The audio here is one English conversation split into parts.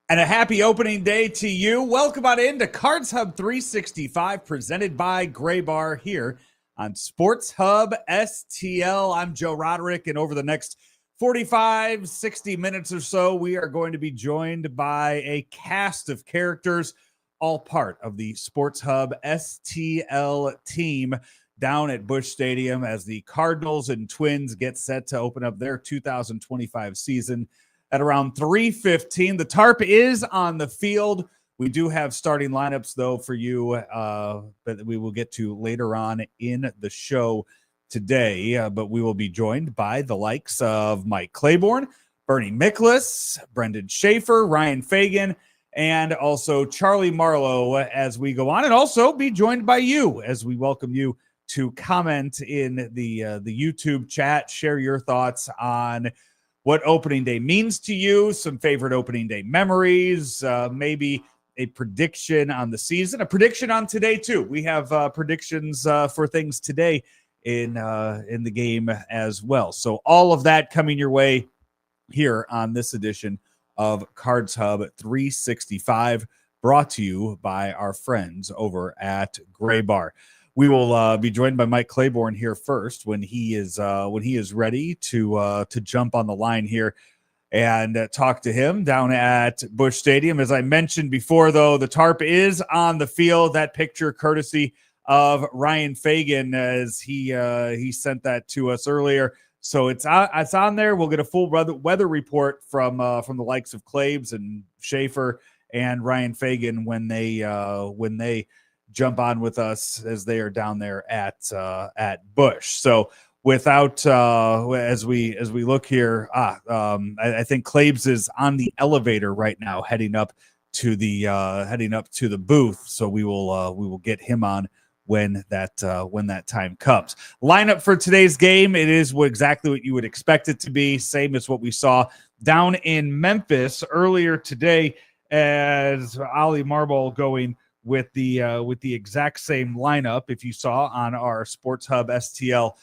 And a happy opening day to you. Welcome on in to Cards Hub 365, presented by Gray Bar here on Sports Hub STL. I'm Joe Roderick, and over the next 45, 60 minutes or so, we are going to be joined by a cast of characters, all part of the Sports Hub STL team down at Busch Stadium as the Cardinals and Twins get set to open up their 2025 season at around 3:15. The tarp is on the field. We do have starting lineups, though, for you that we will get to later on in the show today. But we will be joined by the likes of Mike Claiborne, Bernie Miklasz, Brenden Schaeffer, Ryan Fagan, and also Charlie Marlow as we go on, and also be joined by you as we welcome you to comment in the YouTube chat, share your thoughts on what opening day means to you, some favorite opening day memories, maybe a prediction on the season, a prediction on today too. We have predictions for things today in the game as well. So all of that coming your way here on this edition of Cards Hub 365, brought to you by our friends over at Gray Bar. We will be joined by Mike Claiborne here first when he is ready to jump on the line here and talk to him down at Busch Stadium. As I mentioned before, though, the tarp is on the field. That picture courtesy of Ryan Fagan as he sent that to us earlier. So it's on there. We'll get a full weather report from the likes of Claibs and Schaefer and Ryan Fagan when they jump on with us as they are down there at Busch. So without as we look here, I think Claibs is on the elevator right now, heading up to the booth. So we will get him on when that time comes. Lineup for today's game, it is exactly what you would expect it to be, same as what we saw down in Memphis earlier today, as Ali Marble going with the exact same lineup. If you saw on our Sports Hub STL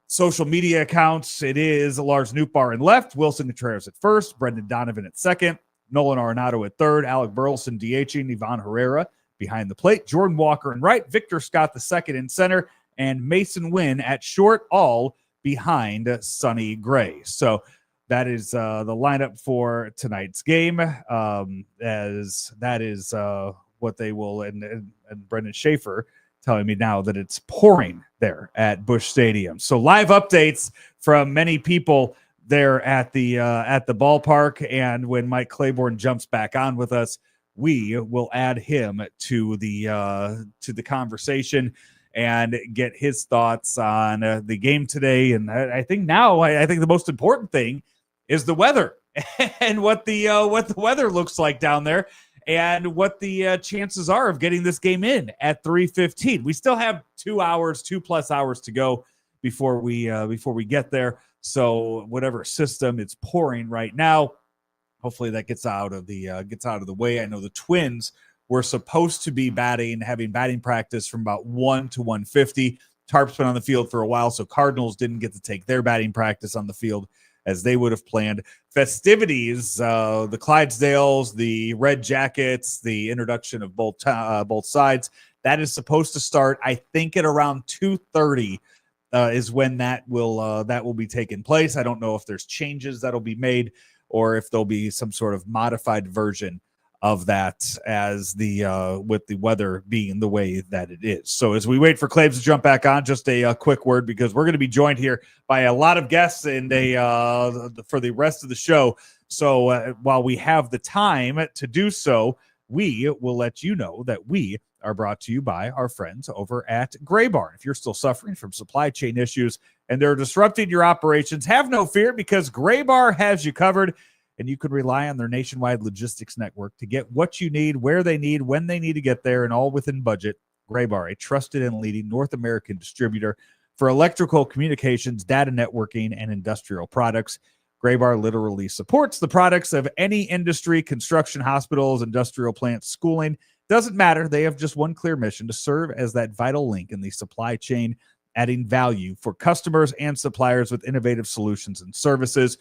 social media accounts, it is Lars Nootbaar in left, Wilson Contreras at first, Brendan Donovan at second, Nolan Arenado at third, Alec Burleson DHing, Ivan Herrera behind the plate, Jordan Walker in right, Victor Scott the second in center, and Mason Wynn at short, all behind Sonny Gray. So that is the lineup for tonight's game, as that is what they will, and Brenden Schaeffer telling me now that it's pouring there at Busch Stadium. So live updates from many people there at the ballpark, and when Mike Claiborne jumps back on with us, we will add him to the conversation and get his thoughts on the game today. And I think the most important thing is the weather and what the weather looks like down there, and what the chances are of getting this game in at 3:15. We still have 2+ hours to go before we get there. So whatever system it's pouring right now, hopefully that gets out of the way. I know the Twins were supposed to be having batting practice from about 1 to 1:50. Tarp's been on the field for a while, so Cardinals didn't get to take their batting practice on the field as they would have planned. Festivities, the Clydesdales, the Red Jackets, the introduction of both sides, that is supposed to start, I think, at around 2:30 is when that will be taking place. I don't know if there's changes that'll be made or if there'll be some sort of modified version of that as with the weather being the way that it is. So as we wait for Claibs to jump back on, just a quick word, because we're going to be joined here by a lot of guests and for the rest of the show. So while we have the time to do so, we will let you know that we are brought to you by our friends over at Gray Bar. If you're still suffering from supply chain issues and they're disrupting your operations, have no fear, because Gray Bar has you covered. And you can rely on their nationwide logistics network to get what you need, where they need, when they need to get there, and all within budget. Gray Bar, a trusted and leading North American distributor for electrical communications, data networking, and industrial products. Gray Bar literally supports the products of any industry, construction, hospitals, industrial plants, schooling. Doesn't matter. They have just one clear mission: to serve as that vital link in the supply chain, adding value for customers and suppliers with innovative solutions and services.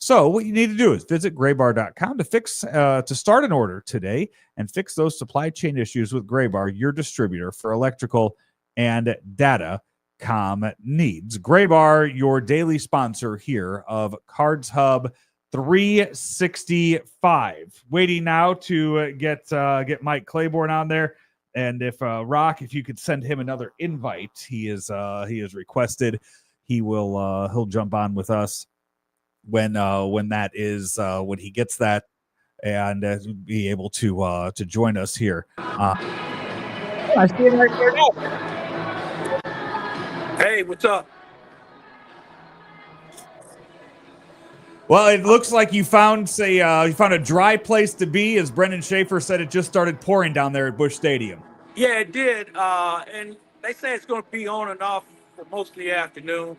So what you need to do is visit graybar.com to start an order today and fix those supply chain issues with Graybar, your distributor for electrical and data comm needs. Graybar, your daily sponsor here of Cards Hub 365. Waiting now to get Mike Claiborne on there. And if Rock, if you could send him another invite, he is requested. He'll jump on with us when that is when he gets that and be able to join us here. I see him right there now. Hey, what's up? Well, it looks like you found a dry place to be, as Brenden Schaeffer said. It just started pouring down there at Busch Stadium. Yeah, it did, and they say it's going to be on and off for most of the afternoon.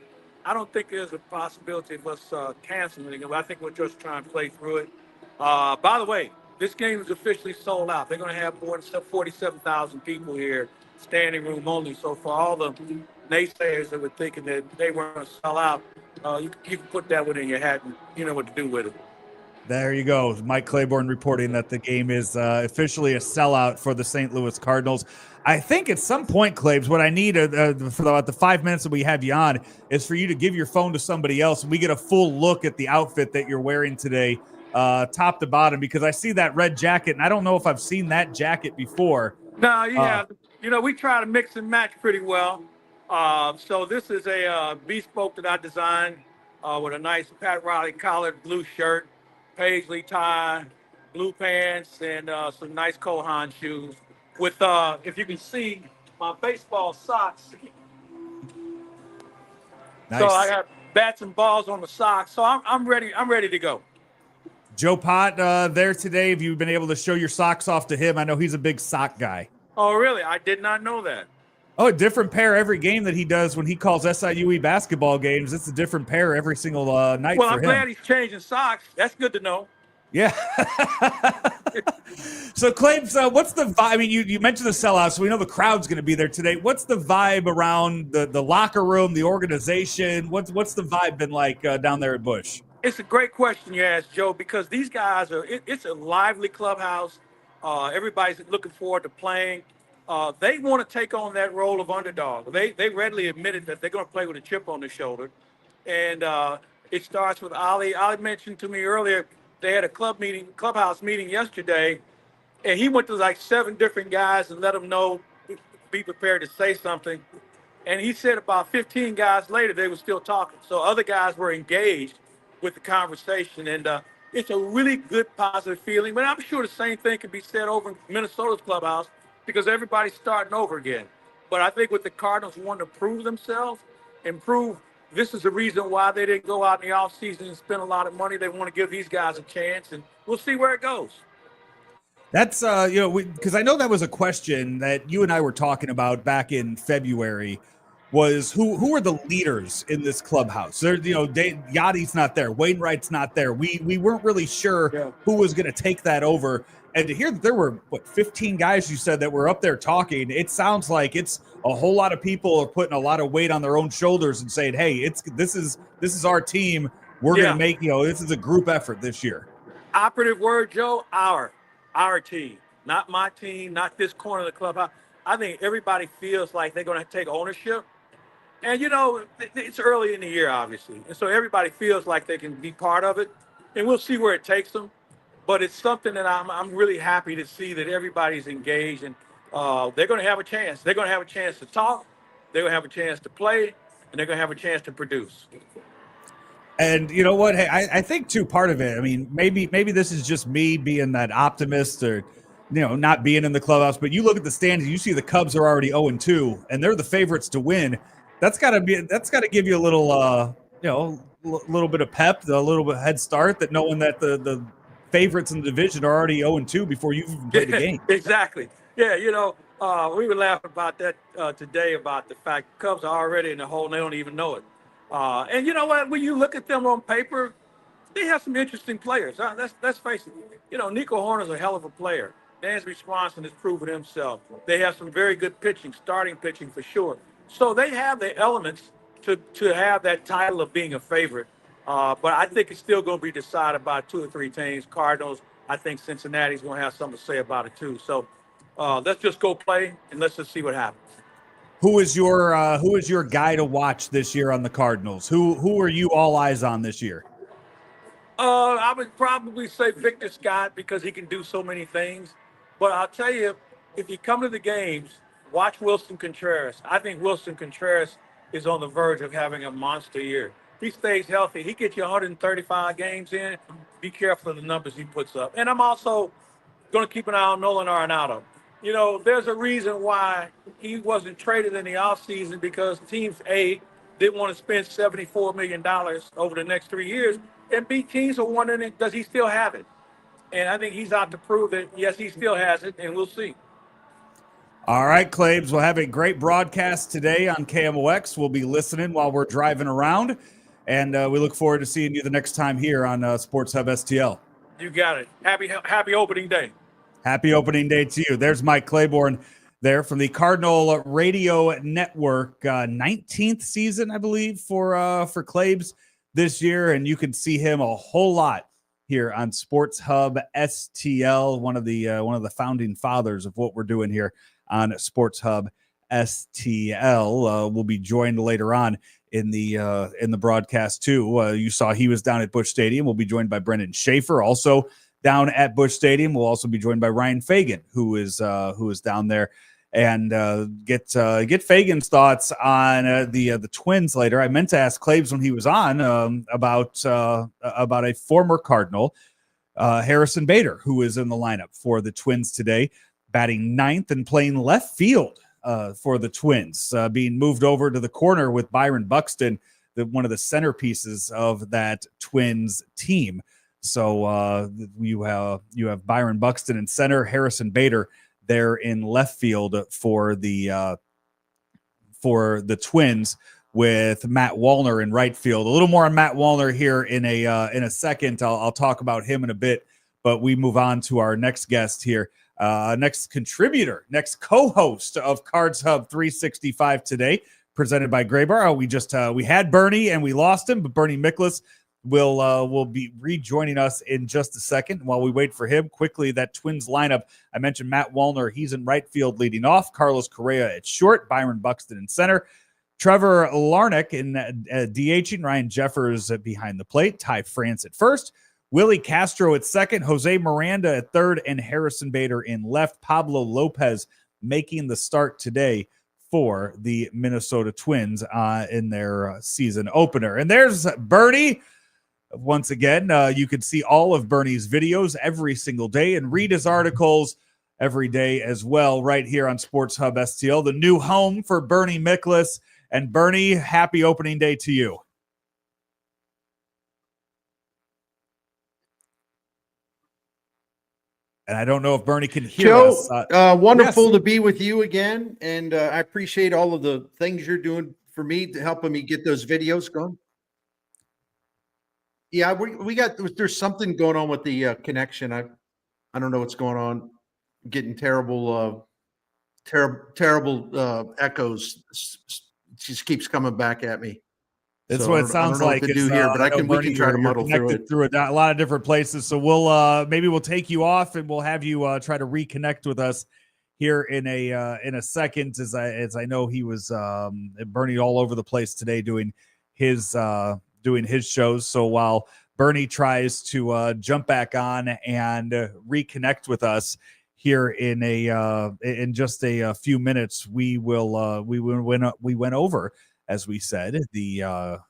I don't think there's a possibility of us canceling it. I think we're just trying to play through it. By the way, this game is officially sold out. They're going to have more than 47,000 people here, standing room only. So for all the naysayers that were thinking that they weren't going to sell out, you can put that one in your hat and you know what to do with it. There you go. Mike Claiborne reporting that the game is officially a sellout for the St. Louis Cardinals. I think at some point, Claibs, what I need for about the 5 minutes that we have you on is for you to give your phone to somebody else and we get a full look at the outfit that you're wearing today, top to bottom, because I see that red jacket, and I don't know if I've seen that jacket before. No, you have. You know, we try to mix and match pretty well. So this is a bespoke that I designed with a nice Pat Riley collared blue shirt, paisley tie, blue pants, and some nice Kohan shoes. With, if you can see, my baseball socks. Nice. So I got bats and balls on the socks. So I'm ready. I'm ready to go. Joe Pott there today. Have you been able to show your socks off to him? I know he's a big sock guy. Oh, really? I did not know that. Oh, a different pair every game that he does when he calls SIUE basketball games. It's a different pair every single night for him. Well, I'm glad he's changing socks. That's good to know. Yeah. So, Claims, what's the vibe? I mean, you mentioned the sellout, so we know the crowd's going to be there today. What's the vibe around the locker room, the organization? What's the vibe been like down there at Busch? It's a great question you asked, Joe, because these guys it's a lively clubhouse. Everybody's looking forward to playing. They want to take on that role of underdog. They readily admitted that they're going to play with a chip on their shoulder. And it starts with Ali. Ali mentioned to me earlier, they had a clubhouse meeting yesterday, and he went to like 7 different guys and let them know, be prepared to say something. And he said about 15 guys later, they were still talking. So other guys were engaged with the conversation. And it's a really good, positive feeling. But I'm sure the same thing can be said over in Minnesota's clubhouse because everybody's starting over again. But I think with the Cardinals wanting to prove themselves and prove this is the reason why they didn't go out in the offseason and spend a lot of money. They want to give these guys a chance, and we'll see where it goes. That's, because I know that was a question that you and I were talking about back in February, was who are the leaders in this clubhouse? There, Yachty's not there. Wainwright's not there. We weren't really sure who was going to take that over. And to hear that there were, 15 guys you said that were up there talking, it sounds like it's a whole lot of people are putting a lot of weight on their own shoulders and saying, hey, this is our team. We're going to make, this is a group effort this year. Operative word, Joe, our team, not my team, not this corner of the clubhouse. I think everybody feels like they're going to take ownership. And, it's early in the year, obviously. And so everybody feels like they can be part of it. And we'll see where it takes them. But it's something that I'm really happy to see that everybody's engaged. And they're going to have a chance. They're going to have a chance to talk. They're going to have a chance to play. And they're going to have a chance to produce. And you know what? Hey, I think too, part of it, I mean, maybe this is just me being that optimist or, not being in the clubhouse, but you look at the standings, you see the Cubs are already 0-2 and they're the favorites to win. That's gotta give you a little, little bit of pep, a little bit head start that knowing that the favorites in the division are already 0-2 before you've even played the game. Exactly. Yeah. We were laughing about that today about the fact Cubs are already in the hole and they don't even know it. And you know what? When you look at them on paper, they have some interesting players. Let's face it. Nico Horner's a hell of a player. Dansby Swanson has proven himself. They have some very good pitching, starting pitching for sure. So they have the elements to have that title of being a favorite. But I think it's still going to be decided by 2 or 3 teams. Cardinals, I think Cincinnati's going to have something to say about it too. So let's just go play and let's just see what happens. Who is your guy to watch this year on the Cardinals? Who are you all eyes on this year? I would probably say Victor Scott because he can do so many things. But I'll tell you, if you come to the games, watch Wilson Contreras. I think Wilson Contreras is on the verge of having a monster year. He stays healthy. He gets you 135 games in. Be careful of the numbers he puts up. And I'm also going to keep an eye on Nolan Arenado. You know, there's a reason why he wasn't traded in the offseason because teams A didn't want to spend $74 million over the next 3 years. And B teams are wondering, does he still have it? And I think he's out to prove that, yes, he still has it, and we'll see. All right, Claibs, we'll have a great broadcast today on KMOX. We'll be listening while we're driving around, and we look forward to seeing you the next time here on Sports Hub STL. You got it. Happy opening day. Happy opening day to you. There's Mike Claiborne there from the Cardinal Radio Network, 19th season, I believe, for Claibs this year, and you can see him a whole lot here on Sports Hub STL, one of the founding fathers of what we're doing here on Sports Hub STL. We'll be joined later on in the broadcast too. You saw he was down at Busch Stadium. We'll be joined by Brenden Schaeffer, also down at Busch Stadium. We'll also be joined by Ryan Fagan, who is down there, and get Fagan's thoughts on the Twins later. I meant to ask Claibs when he was on about a former Cardinal, Harrison Bader, who is in the lineup for the Twins today, batting ninth and playing left field for the Twins, being moved over to the corner with Byron Buxton, one of the centerpieces of that Twins team. So you have Byron Buxton in center, Harrison Bader there in left field for the Twins, with Matt Wallner in right field. A little more on Matt Wallner here in a second. I'll talk about him in a bit, but we move on to our next guest here, next contributor, next co-host of Cards Hub 365 today, presented by Graybar. We had Bernie and we lost him, but Bernie Miklasz will be rejoining us in just a second. While we wait for him, quickly, that Twins lineup, I mentioned Matt Wallner, he's in right field leading off, Carlos Correa at short, Byron Buxton in center, Trevor Larnach in DHing, Ryan Jeffers behind the plate, Ty France at first, Willie Castro at second, Jose Miranda at third, and Harrison Bader in left. Pablo Lopez making the start today for the Minnesota Twins in their season opener. And there's Bernie. Once again, you can see all of Bernie's videos every single day and read his articles every day as well, right here on Sports Hub STL, the new home for Bernie Miklasz. And Bernie, happy opening day to you. And I don't know if Bernie can hear Joe, us. Wonderful yes. to be with you again. And I appreciate all of the things you're doing for me to helping me get those videos going. Yeah, there's something going on with the connection. I don't know what's going on. I'm getting terrible echoes. It just keeps coming back at me. That's what it sounds like. What to do here, but we can try to muddle through it. Through a lot of different places. So we'll take you off and we'll have you try to reconnect with us here in a second. As I know he was Bernie all over the place today doing his shows. So while Bernie tries to jump back on and reconnect with us here in just a few minutes, we went over, as we said, the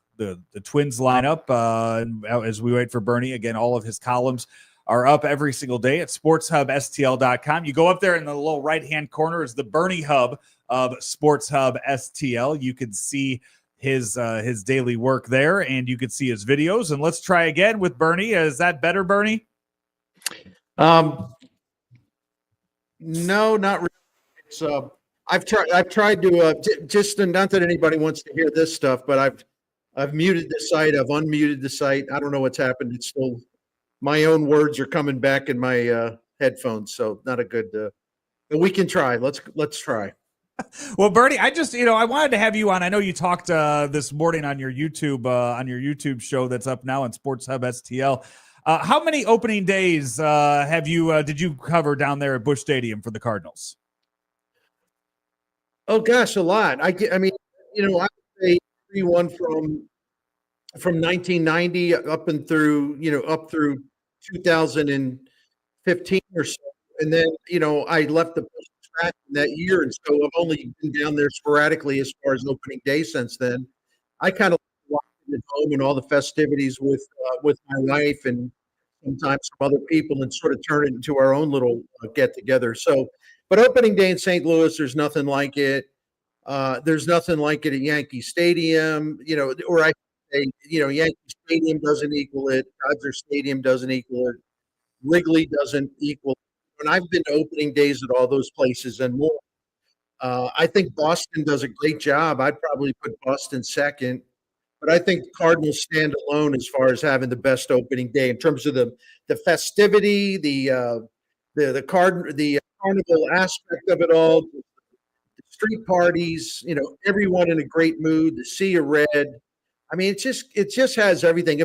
Twins lineup as we wait for Bernie. Again, all of his columns are up every single day at sportshubstl.com. You go up there in the little right-hand corner is the Bernie hub of Sports Hub STL. You can see his daily work there, and you can see his videos. And let's try again with Bernie. Is that better, Bernie? No, not really. It's I've tried to just, not that anybody wants to hear this stuff, but I've muted the site. I've unmuted the site. I don't know what's happened. It's still, my own words are coming back in my headphones. So not a good, but we can try. Let's try. Well, Bernie, I just, I wanted to have you on. I know you talked this morning on your YouTube show that's up now on Sports Hub STL. How many opening days did you cover down there at Busch Stadium for the Cardinals? Oh gosh, a lot. I mean, I would say everyone from 1990 up through 2015 or so, and then I left the track that year, and so I've only been down there sporadically as far as opening day since then. I kind of watched it at home and all the festivities with my wife and sometimes some other people, and sort of turn it into our own little get together. So, but opening day in St. Louis, there's nothing like it. There's nothing like it at Yankee Stadium, or I say, Yankee Stadium doesn't equal it. Dodger Stadium doesn't equal it. Wrigley doesn't equal it. And I've been to opening days at all those places and more. I think Boston does a great job. I'd probably put Boston second, but I think Cardinals stand alone as far as having the best opening day in terms of the festivity, the carnival aspect of it all, the street parties, everyone in a great mood, the sea of red. I mean, it just has everything.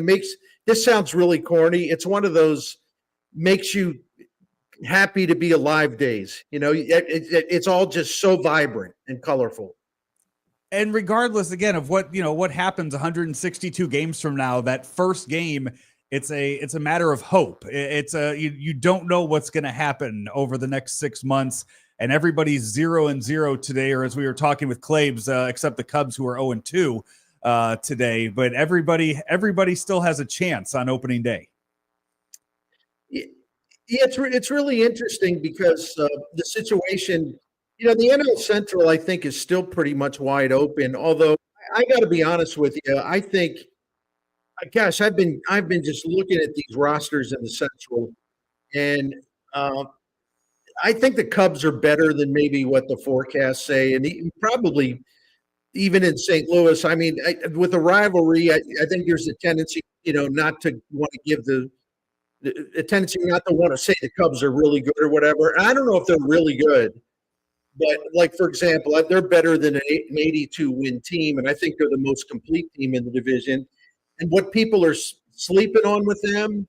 This sounds really corny. It's one of those makes you happy to be alive days. It's all just so vibrant and colorful. And regardless, again, of what happens 162 games from now, that first game, it's a matter of hope. You don't know what's going to happen over the next 6 months, and everybody's 0-0 today, or as we were talking with Claibs, except the Cubs who are 0-2 today. But everybody still has a chance on opening day. Yeah, it's really interesting because the situation, the NL Central, I think, is still pretty much wide open. Although I got to be honest with you, I think, gosh, I've been just looking at these rosters in the Central, and I think the Cubs are better than maybe what the forecasts say, and probably even in St. Louis. I mean, with the rivalry, I think there's a tendency, not to want to give a tendency not to want to say the Cubs are really good or whatever. And I don't know if they're really good, but like, for example, they're better than an 82 win team. And I think they're the most complete team in the division. And what people are sleeping on with them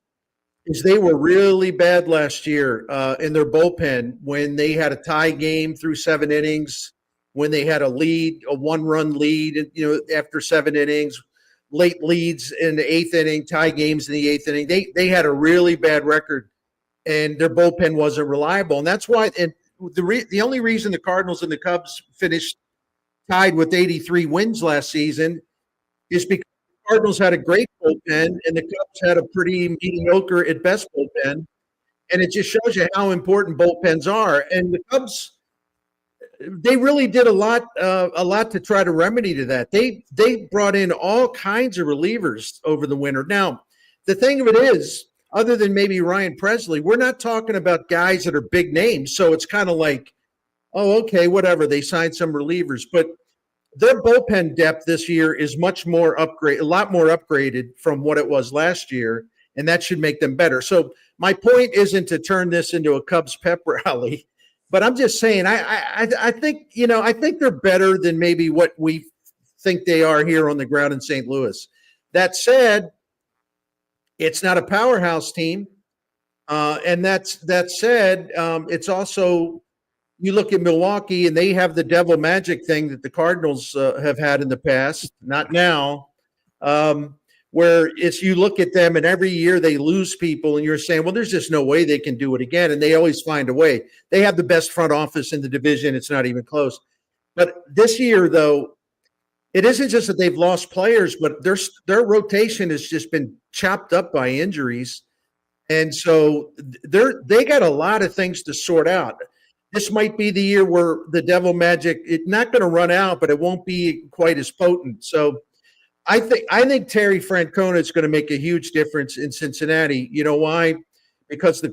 is they were really bad last year in their bullpen when they had a tie game through 7 innings, when they had a 1-run lead, after 7 innings, late leads in the 8th inning, tie games in the 8th inning. They had a really bad record, and their bullpen wasn't reliable. And that's why, and the only reason the Cardinals and the Cubs finished tied with 83 wins last season is because the Cardinals had a great bullpen and the Cubs had a pretty mediocre at best bullpen. And it just shows you how important bullpens are. And the Cubs, they really did a lot to try to remedy to that. They brought in all kinds of relievers over the winter. Now, the thing of it is, other than maybe Ryan Presley, we're not talking about guys that are big names. So it's kind of like, oh, okay, whatever. They signed some relievers, but their bullpen depth this year is a lot more upgraded from what it was last year, and that should make them better. So my point isn't to turn this into a Cubs pep rally. But I'm just saying, I think, I think they're better than maybe what we think they are here on the ground in St. Louis. That said, it's not a powerhouse team. And that said, it's also, you look at Milwaukee and they have the devil magic thing that the Cardinals have had in the past, not now, where it's, you look at them and every year they lose people and you're saying, well, there's just no way they can do it again. And they always find a way. They have the best front office in the division. It's not even close. But this year, though, it isn't just that they've lost players, but their rotation has just been chopped up by injuries. And so they got a lot of things to sort out. This might be the year where the devil magic, it's not going to run out, but it won't be quite as potent. So I think Terry Francona is going to make a huge difference in Cincinnati. You know why? Because the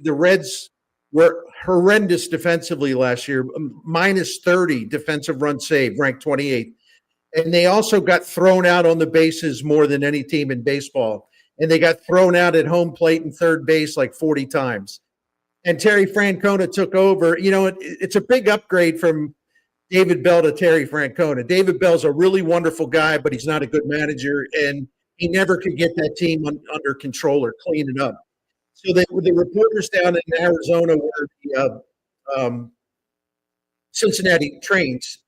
Reds were horrendous defensively last year, minus 30 defensive run save, ranked 28th. And they also got thrown out on the bases more than any team in baseball. And they got thrown out at home plate and third base like 40 times. and Terry Francona took over. It's a big upgrade from David Bell to Terry Francona. David Bell's a really wonderful guy, but he's not a good manager, and he never could get that team under control or clean it up. So the reporters down in Arizona where the Cincinnati trains,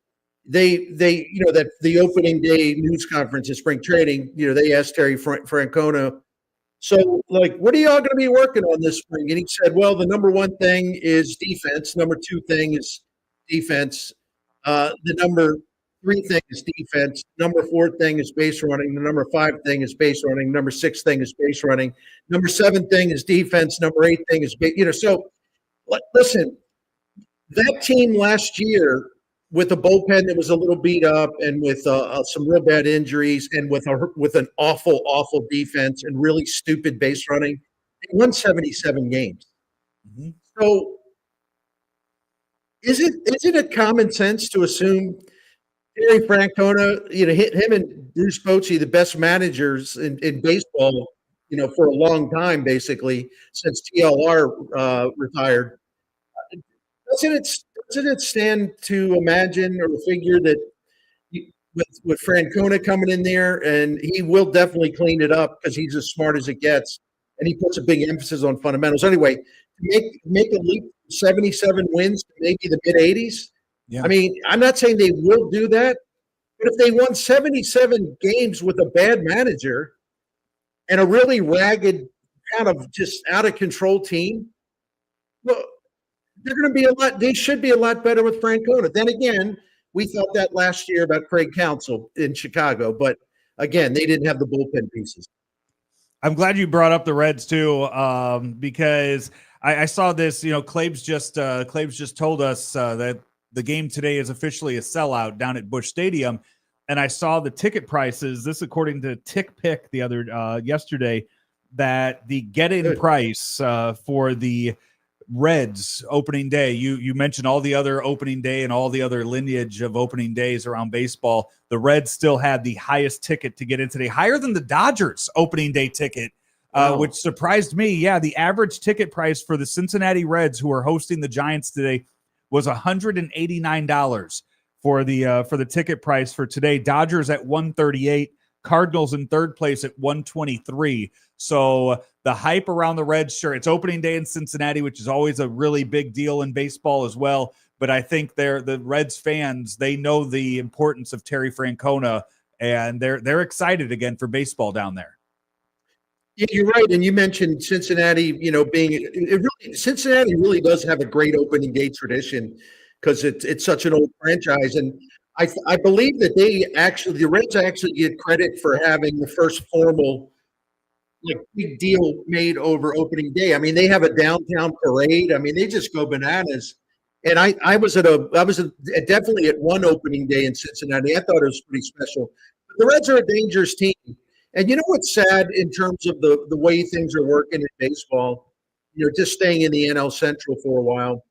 they that the opening day news conference in spring training, they asked Terry Francona, so what are y'all going to be working on this spring? And he said, well, the number one thing is defense. Number two thing is defense. The number three thing is defense. Number four thing is base running. The number five thing is base running. Number six thing is base running. Number seven thing is defense. Number eight thing is so listen, that team last year with a bullpen that was a little beat up and with some real bad injuries and with an awful defense and really stupid base running, they won 77 games. Mm-hmm. So isn't it common sense to assume Terry Francona, him and Bruce Bochy, the best managers in baseball, for a long time, basically since TLR retired? Doesn't it stand to imagine or figure that with Francona coming in there, and he will definitely clean it up because he's as smart as it gets, and he puts a big emphasis on fundamentals. Anyway, to make a leap from 77 wins to maybe the mid 80s. Yeah. I mean, I'm not saying they will do that, but if they won 77 games with a bad manager and a really ragged, kind of just out of control team, well, they're going to be they should be a lot better with Francona. Then again, we thought that last year about Craig Counsell in Chicago, but again, they didn't have the bullpen pieces. I'm glad you brought up the Reds too, because I saw this. Claibs just told us that the game today is officially a sellout down at Busch Stadium, and I saw the ticket prices. This, according to TickPick yesterday, that the get-in price for the Reds opening day. You mentioned all the other opening day and all the other lineage of opening days around baseball. The Reds still had the highest ticket to get in today, higher than the Dodgers opening day ticket, which surprised me. Yeah, the average ticket price for the Cincinnati Reds, who are hosting the Giants today, was $189 for the ticket price for today. Dodgers at $138. Cardinals in third place at $123. So the hype around the Reds, sure, it's opening day in Cincinnati, which is always a really big deal in baseball as well. But I think the Reds fans, they know the importance of Terry Francona, and they're excited again for baseball down there. Yeah, you're right. And you mentioned Cincinnati, Cincinnati really does have a great opening day tradition because it's such an old franchise. And I believe that the Reds actually get credit for having the first formal big deal made over opening day. I mean, they have a downtown parade. I mean, they just go bananas. And I was definitely at one opening day in Cincinnati. I thought it was pretty special. But the Reds are a dangerous team. And you know what's sad in terms of the way things are working in baseball? Just staying in the NL Central for a while.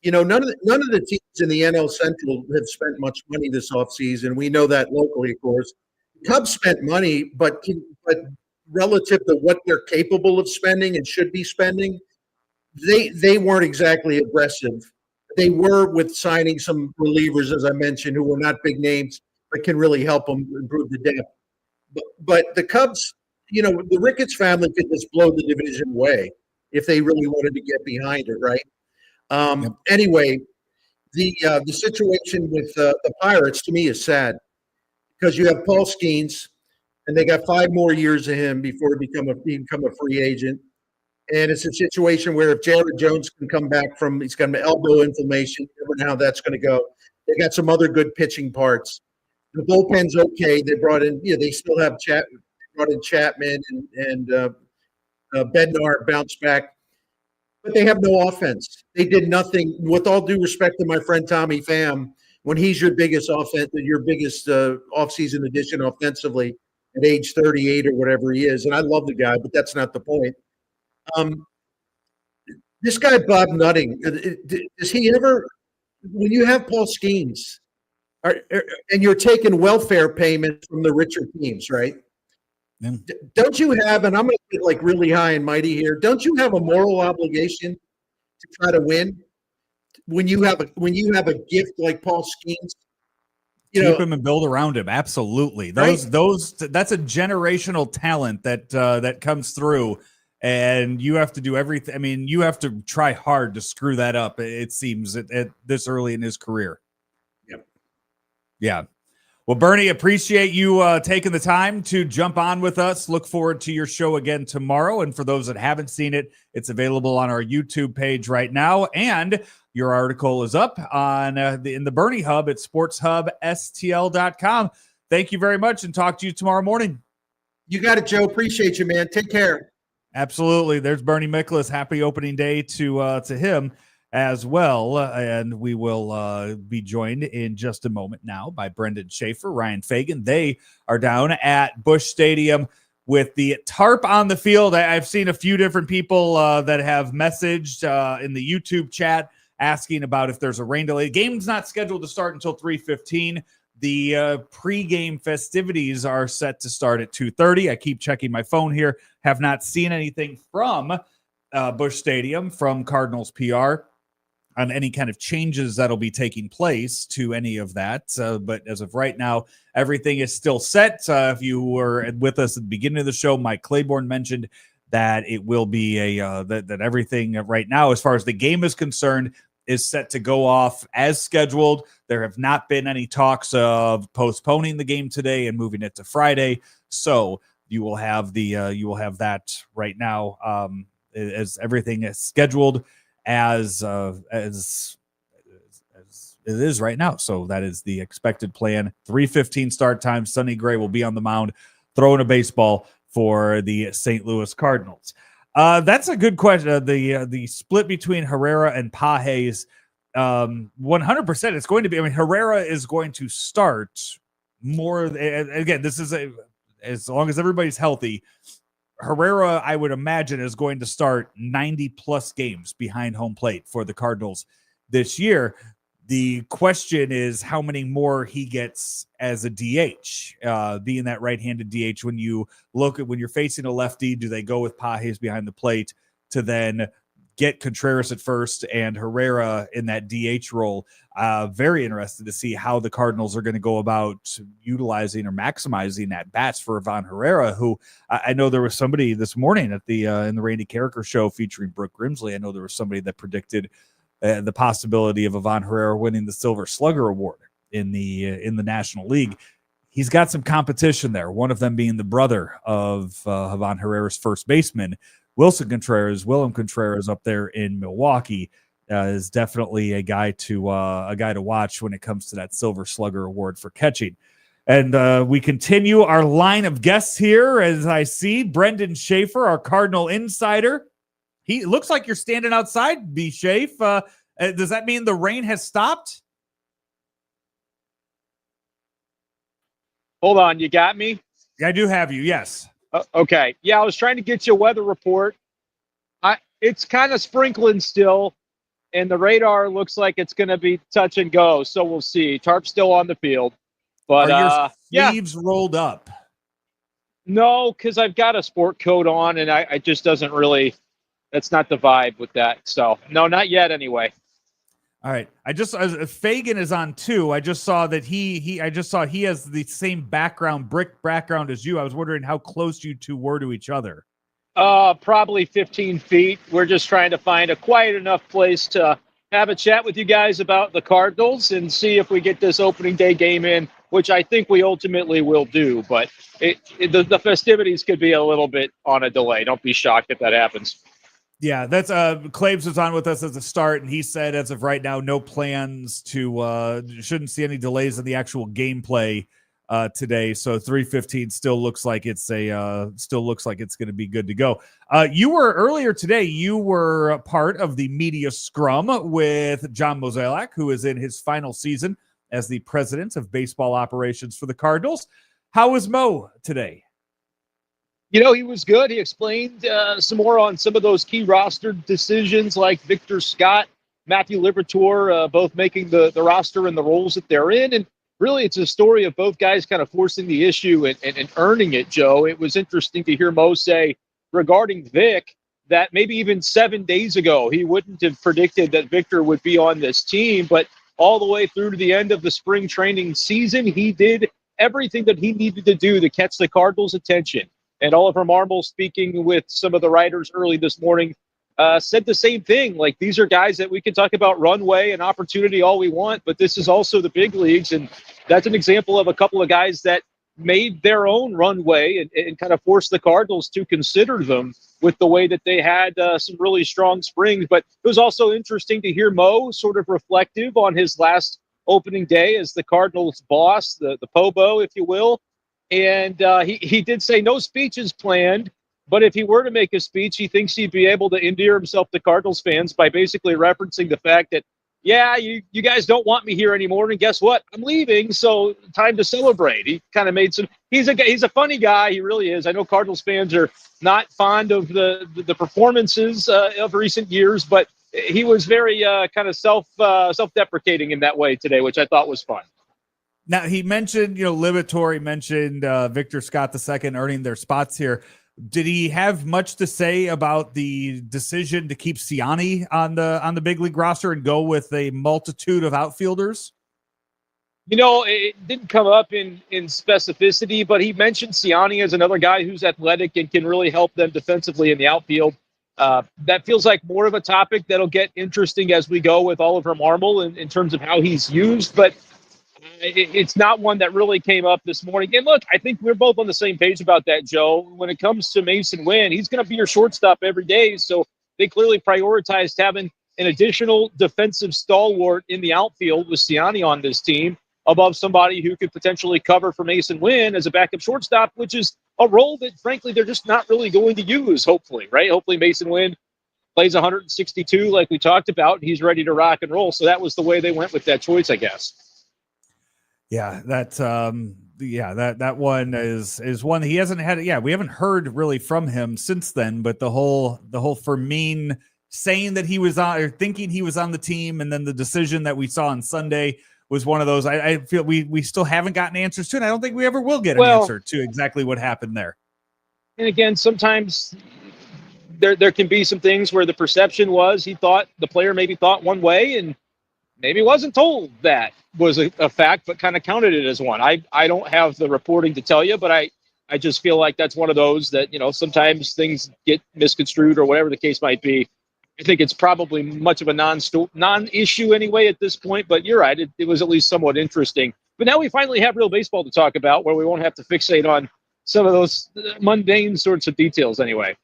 None of the teams in the NL Central have spent much money this offseason. We know that locally, of course. The Cubs spent money, but relative to what they're capable of spending and should be spending, they weren't exactly aggressive. They were with signing some relievers, as I mentioned, who were not big names, but can really help them improve the depth. But the Cubs, the Ricketts family could just blow the division away if they really wanted to get behind it, right? Anyway, the situation with the Pirates to me is sad because you have Paul Skeens, and they got 5 more years of him before he become a free agent. And it's a situation where if Jared Jones can come back he's got an elbow inflammation, you never know how that's going to go. They got some other good pitching parts. The bullpen's okay. They brought in, they still have brought in Chapman and Bednar bounced back. But they have no offense. They did nothing. With all due respect to my friend Tommy Pham, when he's your biggest offseason addition offensively at age 38 or whatever he is, and I love the guy, but that's not the point. This guy Bob Nutting, does he ever? When you have Paul Skeens, and you're taking welfare payments from the richer teams, right? Yeah. Don't you have, and I'm going to get really high and mighty here, don't you have a moral obligation to try to win. When you have a gift like Paul Skeens, keep him and build around him. Absolutely. That's a generational talent that comes through, and you have to do everything. I mean, you have to try hard to screw that up. It seems at this early in his career. Yep. Yeah. Well, Bernie, appreciate you taking the time to jump on with us. Look forward to your show again tomorrow. And for those that haven't seen it, it's available on our YouTube page right now. And your article is up on in the Bernie Hub at sportshubstl.com. Thank you very much, and talk to you tomorrow morning. You got it, Joe. Appreciate you, man. Take care. Absolutely. There's Bernie Miklasz. Happy opening day to him as well. And we will be joined in just a moment now by Brenden Schaeffer, Ryan Fagan. They are down at Busch Stadium with the tarp on the field. I've seen a few different people that have messaged in the YouTube chat asking about if there's a rain delay. The game's not scheduled to start until 3:15. The pregame festivities are set to start at 2:30. I keep checking my phone here. Have not seen anything from Busch Stadium, from Cardinals PR, on any kind of changes that'll be taking place to any of that. But as of right now, everything is still set. If you were with us at the beginning of the show, Mike Claiborne mentioned that it will be that everything right now, as far as the game is concerned, is set to go off as scheduled. There have not been any talks of postponing the game today and moving it to Friday. So you will have that right now as everything is scheduled as it is right now. So that is the expected plan. 3:15 start time. Sonny Gray will be on the mound throwing a baseball for the St. Louis Cardinals. That's a good question. The split between Herrera and Pages, 100%. It's going to be. I mean, Herrera is going to start more. Again, this is as long as everybody's healthy. Herrera, I would imagine, is going to start 90 plus games behind home plate for the Cardinals this year. The question is how many more he gets as a DH, being that right-handed DH. When you look at when you're facing a lefty, do they go with Pages behind the plate to then get Contreras at first and Herrera in that DH role? Very interested to see how the Cardinals are going to go about utilizing or maximizing that bats for Ivan Herrera, who I know there was somebody this morning at the in the Randy Carricker show featuring Brooke Grimsley. I know there was somebody that predicted the possibility of Ivan Herrera winning the Silver Slugger Award in the National League. He's got some competition there, one of them being the brother of Ivan Herrera's first baseman, Willem Contreras up there in Milwaukee. Is definitely a guy to watch when it comes to that Silver Slugger Award for catching. And we continue our line of guests here as I see Brenden Schaeffer, our Cardinal insider. He looks like you're standing outside, B. Schaef. Does that mean the rain has stopped? Hold on, you got me? I do have you, yes. Okay. Yeah, I was trying to get you a weather report. It's kind of sprinkling still, and the radar looks like it's going to be touch and go, so we'll see. Tarp's still on the field. But are your sleeves rolled up? No, because I've got a sport coat on, and I just doesn't really – that's not the vibe with that. So, no, not yet anyway. All right. Fagan is on too. I just saw that he has the same brick background as you. I was wondering how close you two were to each other. Probably 15 feet. We're just trying to find a quiet enough place to have a chat with you guys about the Cardinals and see if we get this opening day game in, which I think we ultimately will do. But the festivities could be a little bit on a delay. Don't be shocked if that happens. Yeah, that's Claves was on with us as a start, and he said as of right now, no plans to shouldn't see any delays in the actual gameplay today. So 3:15 still looks like it's going to be good to go. You were earlier today. You were a part of the media scrum with John Mozeliak, who is in his final season as the president of baseball operations for the Cardinals. How was Mo today? You know, he was good. He explained some more on some of those key roster decisions like Victor Scott, Matthew Liberatore, both making the roster and the roles that they're in. And really, it's a story of both guys kind of forcing the issue and earning it, Joe. It was interesting to hear Mo say regarding Vic that maybe even 7 days ago, he wouldn't have predicted that Victor would be on this team. But all the way through to the end of the spring training season, he did everything that he needed to do to catch the Cardinals' attention. And Oliver Marmol, speaking with some of the writers early this morning, said the same thing. Like, these are guys that we can talk about runway and opportunity all we want, but this is also the big leagues. And that's an example of a couple of guys that made their own runway and kind of forced the Cardinals to consider them with the way that they had some really strong springs. But it was also interesting to hear Mo sort of reflective on his last opening day as the Cardinals boss, the Pobo, if you will. And he did say no speeches planned, but if he were to make a speech, he thinks he'd be able to endear himself to Cardinals fans by basically referencing the fact that, yeah, you guys don't want me here anymore, and guess what? I'm leaving, so time to celebrate. He kind of made some. He's a funny guy. He really is. I know Cardinals fans are not fond of the performances of recent years, but he was very kind of self-deprecating in that way today, which I thought was fun. Now, he mentioned, Liberatore mentioned Victor Scott II earning their spots here. Did he have much to say about the decision to keep Siani on the big league roster and go with a multitude of outfielders? It didn't come up in specificity, but he mentioned Siani as another guy who's athletic and can really help them defensively in the outfield. That feels like more of a topic that'll get interesting as we go with Oliver Marmol in terms of how he's used, but it's not one that really came up this morning. And look, I think we're both on the same page about that, Joe. When it comes to Mason Wynn, he's going to be your shortstop every day. So they clearly prioritized having an additional defensive stalwart in the outfield with Siani on this team above somebody who could potentially cover for Mason Wynn as a backup shortstop, which is a role that, frankly, they're just not really going to use, hopefully, right? Hopefully Mason Wynn plays 162 like we talked about, and he's ready to rock and roll. So that was the way they went with that choice, I guess. Yeah, that one is one he hasn't had. Yeah, we haven't heard really from him since then. But the whole Fermin saying that he was on or thinking he was on the team, and then the decision that we saw on Sunday was one of those. I feel we still haven't gotten answers to, and I don't think we ever will get an answer to exactly what happened there. And again, sometimes there can be some things where the perception was the player maybe thought one way, and maybe wasn't told that was a fact, but kind of counted it as one. I don't have the reporting to tell you, but I just feel like that's one of those that, sometimes things get misconstrued or whatever the case might be. I think it's probably much of a non-issue anyway at this point, but you're right. It was at least somewhat interesting. But now we finally have real baseball to talk about where we won't have to fixate on some of those mundane sorts of details anyway.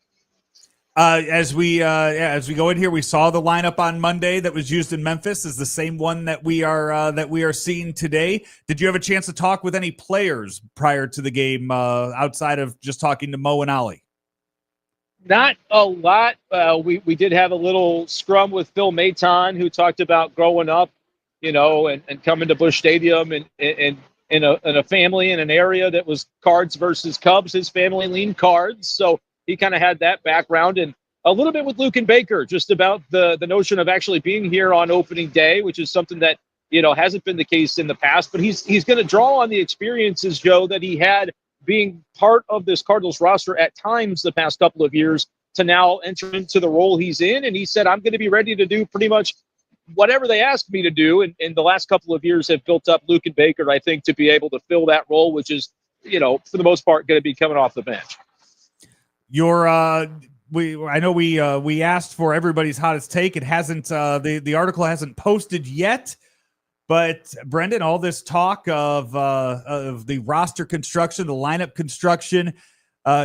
As we go in here, we saw the lineup on Monday that was used in Memphis is the same one that we are seeing today. Did you have a chance to talk with any players prior to the game outside of just talking to Mo and Ollie? Not a lot. We did have a little scrum with Phil Maton, who talked about growing up, and coming to Busch Stadium and in a family in an area that was Cards versus Cubs. His family leaned Cards, so he kind of had that background, and a little bit with Luke and Baker, just about the notion of actually being here on opening day, which is something that, hasn't been the case in the past. But he's going to draw on the experiences, Joe, that he had being part of this Cardinals roster at times the past couple of years to now enter into the role he's in. And he said, I'm going to be ready to do pretty much whatever they ask me to do. And the last couple of years have built up Luke and Baker, I think, to be able to fill that role, which is, for the most part, going to be coming off the bench. I know we asked for everybody's hottest take. It hasn't the article hasn't posted yet, but Brenden, all this talk of the roster construction, the lineup construction,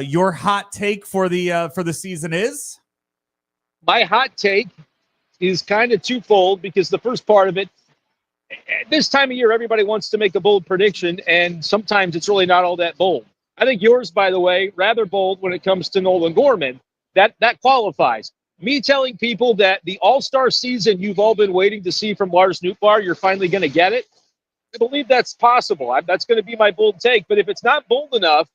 your hot take for the season is? My hot take is kind of twofold, because the first part of it, this time of year, everybody wants to make a bold prediction, and sometimes it's really not all that bold. I think yours, by the way, rather bold when it comes to Nolan Gorman. That qualifies. Me telling people that the all-star season you've all been waiting to see from Lars Nootbaar, you're finally going to get it. I believe that's possible. That's going to be my bold take. But if it's not bold enough,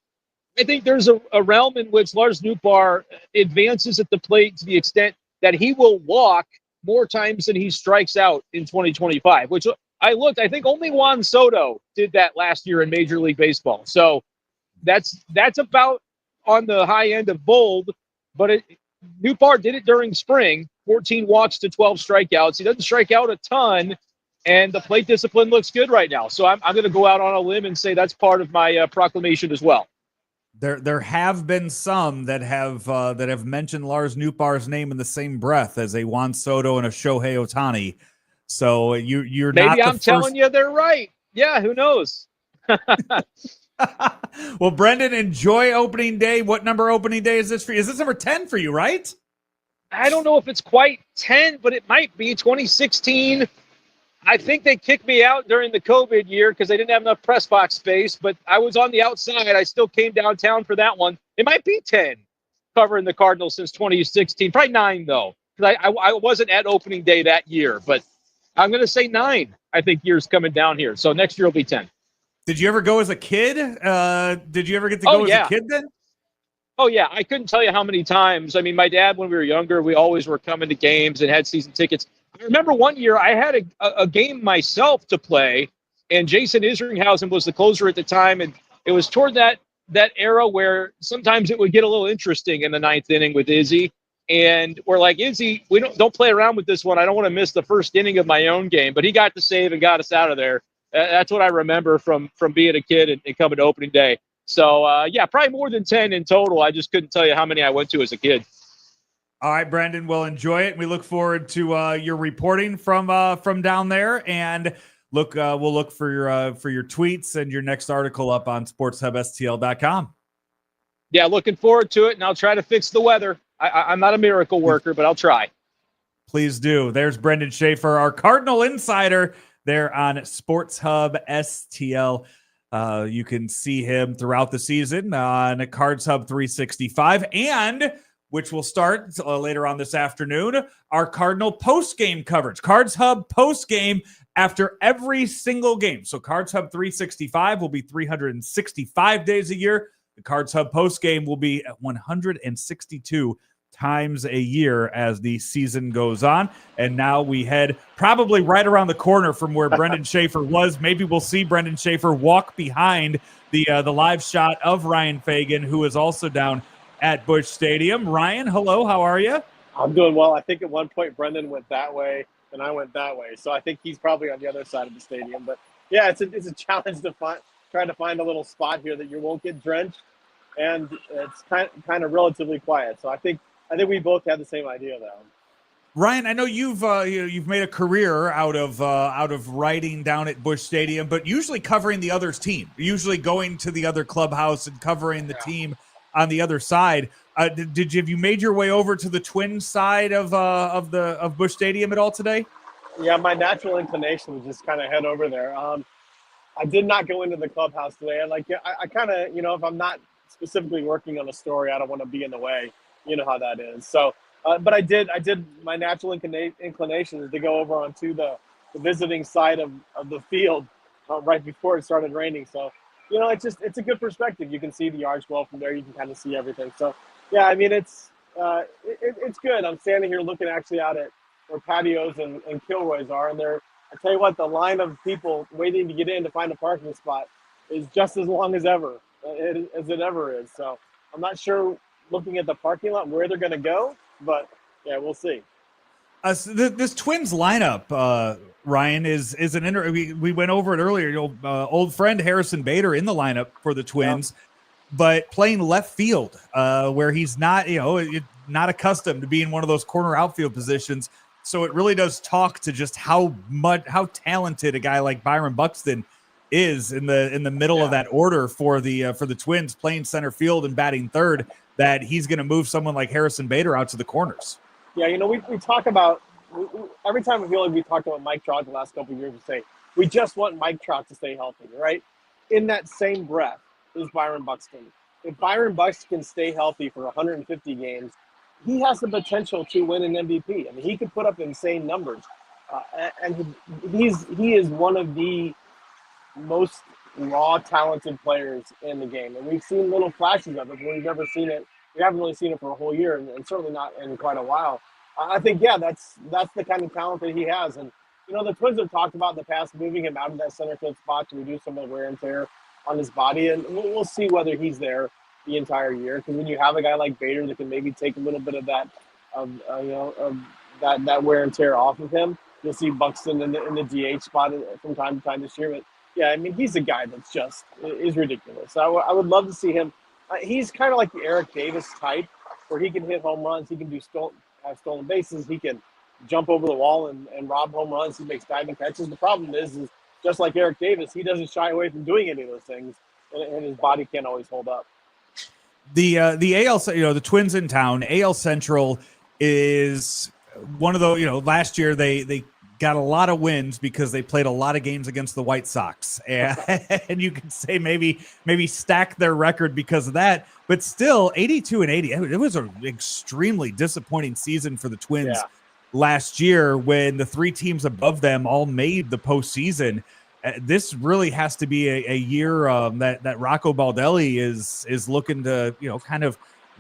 I think there's a realm in which Lars Nootbaar advances at the plate to the extent that he will walk more times than he strikes out in 2025, which I think only Juan Soto did that last year in Major League Baseball. So that's about on the high end of bold, but Newpar did it during spring, 14 walks to 12 strikeouts. He doesn't strike out a ton, and the plate discipline looks good right now. So I'm going to go out on a limb and say that's part of my proclamation as well. There have been some that have mentioned Lars Nootbaar's name in the same breath as a Juan Soto and a Shohei Ohtani. So you're maybe not the I'm first... telling you they're right. Yeah, who knows? Well, Brenden, enjoy opening day. What number opening day is this for you? Is this number 10 for you, right? I don't know if it's quite 10, but it might be 2016. I think they kicked me out during the COVID year because they didn't have enough press box space, but I was on the outside. I still came downtown for that one. It might be 10 covering the Cardinals since 2016. Probably 9, though, because I wasn't at opening day that year, but I'm going to say 9, I think, years coming down here. So next year will be 10. Did you ever go as a kid? Did you ever get to go as a kid then? Oh, yeah. I couldn't tell you how many times. I mean, my dad, when we were younger, we always were coming to games and had season tickets. I remember one year I had a game myself to play, and Jason Isringhausen was the closer at the time, and it was toward that era where sometimes it would get a little interesting in the 9th inning with Izzy. And we're like, Izzy, we don't play around with this one. I don't want to miss the first inning of my own game. But he got the save and got us out of there. That's what I remember from being a kid and coming to opening day. So, yeah, probably more than 10 in total. I just couldn't tell you how many I went to as a kid. All right, Brenden, we'll enjoy it. We look forward to your reporting from down there. And we'll look for your tweets and your next article up on sportshubstl.com. Yeah, looking forward to it, and I'll try to fix the weather. I'm not a miracle worker, but I'll try. Please do. There's Brenden Schaeffer, our Cardinal insider, there on Sports Hub STL. You can see him throughout the season on Cards Hub 365, and which will start later on this afternoon, our Cardinal post-game coverage. Cards Hub post-game after every single game. So Cards Hub 365 will be 365 days a year. The Cards Hub post-game will be at 162 times a year as the season goes on. And now we head probably right around the corner from where Brenden Schaeffer was. Maybe we'll see Brenden Schaeffer walk behind the live shot of Ryan Fagan, who is also down at Busch Stadium. Ryan, hello, how are you? I'm doing well. I think at one point Brenden went that way and I went that way. So I think he's probably on the other side of the stadium. But yeah, it's a challenge to try to find a little spot here that you won't get drenched, and it's kind of relatively quiet. So I think we both had the same idea though. Ryan, I know you've made a career out of writing down at Busch Stadium, but usually covering the other's team, usually going to the other clubhouse and covering the team on the other side. Have you made your way over to the Twins side of Busch Stadium at all today? Yeah, my natural inclination was just kind of head over there. I did not go into the clubhouse today. I kind of, if I'm not specifically working on a story, I don't want to be in the way. You know how that is. So, but I did. My natural inclination is to go over onto the visiting side of the field right before it started raining. So, it's a good perspective. You can see the yards well from there. You can kind of see everything. So, yeah, I mean, it's good. I'm standing here looking actually out at where patios and Kilroys are, and I tell you what, the line of people waiting to get in to find a parking spot is just as long as ever, as it ever is. So I'm not sure, looking at the parking lot, where they're going to go, but yeah, we'll see. This Twins lineup, Ryan, is an we went over it earlier. Old friend Harrison Bader in the lineup for the Twins, but playing left field, where he's not, not accustomed to being one of those corner outfield positions. So it really does talk to just how talented a guy like Byron Buxton is in the middle of that order for the Twins, playing center field and batting third. That he's going to move someone like Harrison Bader out to the corners. Yeah, we talk about every time I feel like we talked about Mike Trout the last couple of years. We say we just want Mike Trout to stay healthy, right? In that same breath is Byron Buxton. If Byron Buxton can stay healthy for 150 games, he has the potential to win an MVP. I mean, he could put up insane numbers, and he is one of the most raw, talented players in the game. And we've seen little flashes of it, but we've never seen it. We haven't really seen it for a whole year, and certainly not in quite a while. I think, that's the kind of talent that he has. And, the Twins have talked about in the past moving him out of that center field spot to reduce some of the wear and tear on his body. And we'll see whether he's there. the entire year. Because when you have a guy like Bader that can maybe take a little bit of that, of that wear and tear off of him, you'll see Buxton in the DH spot from time to time this year. But yeah, I mean, he's a guy that's just is ridiculous. So I would love to see him. He's kind of like the Eric Davis type, where he can hit home runs, he can have stolen bases, he can jump over the wall and rob home runs, he makes diving catches. The problem is just like Eric Davis, he doesn't shy away from doing any of those things, and his body can't always hold up. The AL, the Twins in town, AL Central is one of the, last year they got a lot of wins because they played a lot of games against the White Sox, and you could say maybe stack their record because of that, but still 82-80. It was an extremely disappointing season for the Twins last year when the three teams above them all made the postseason. This really has to be a year that Rocco Baldelli is looking to, kind of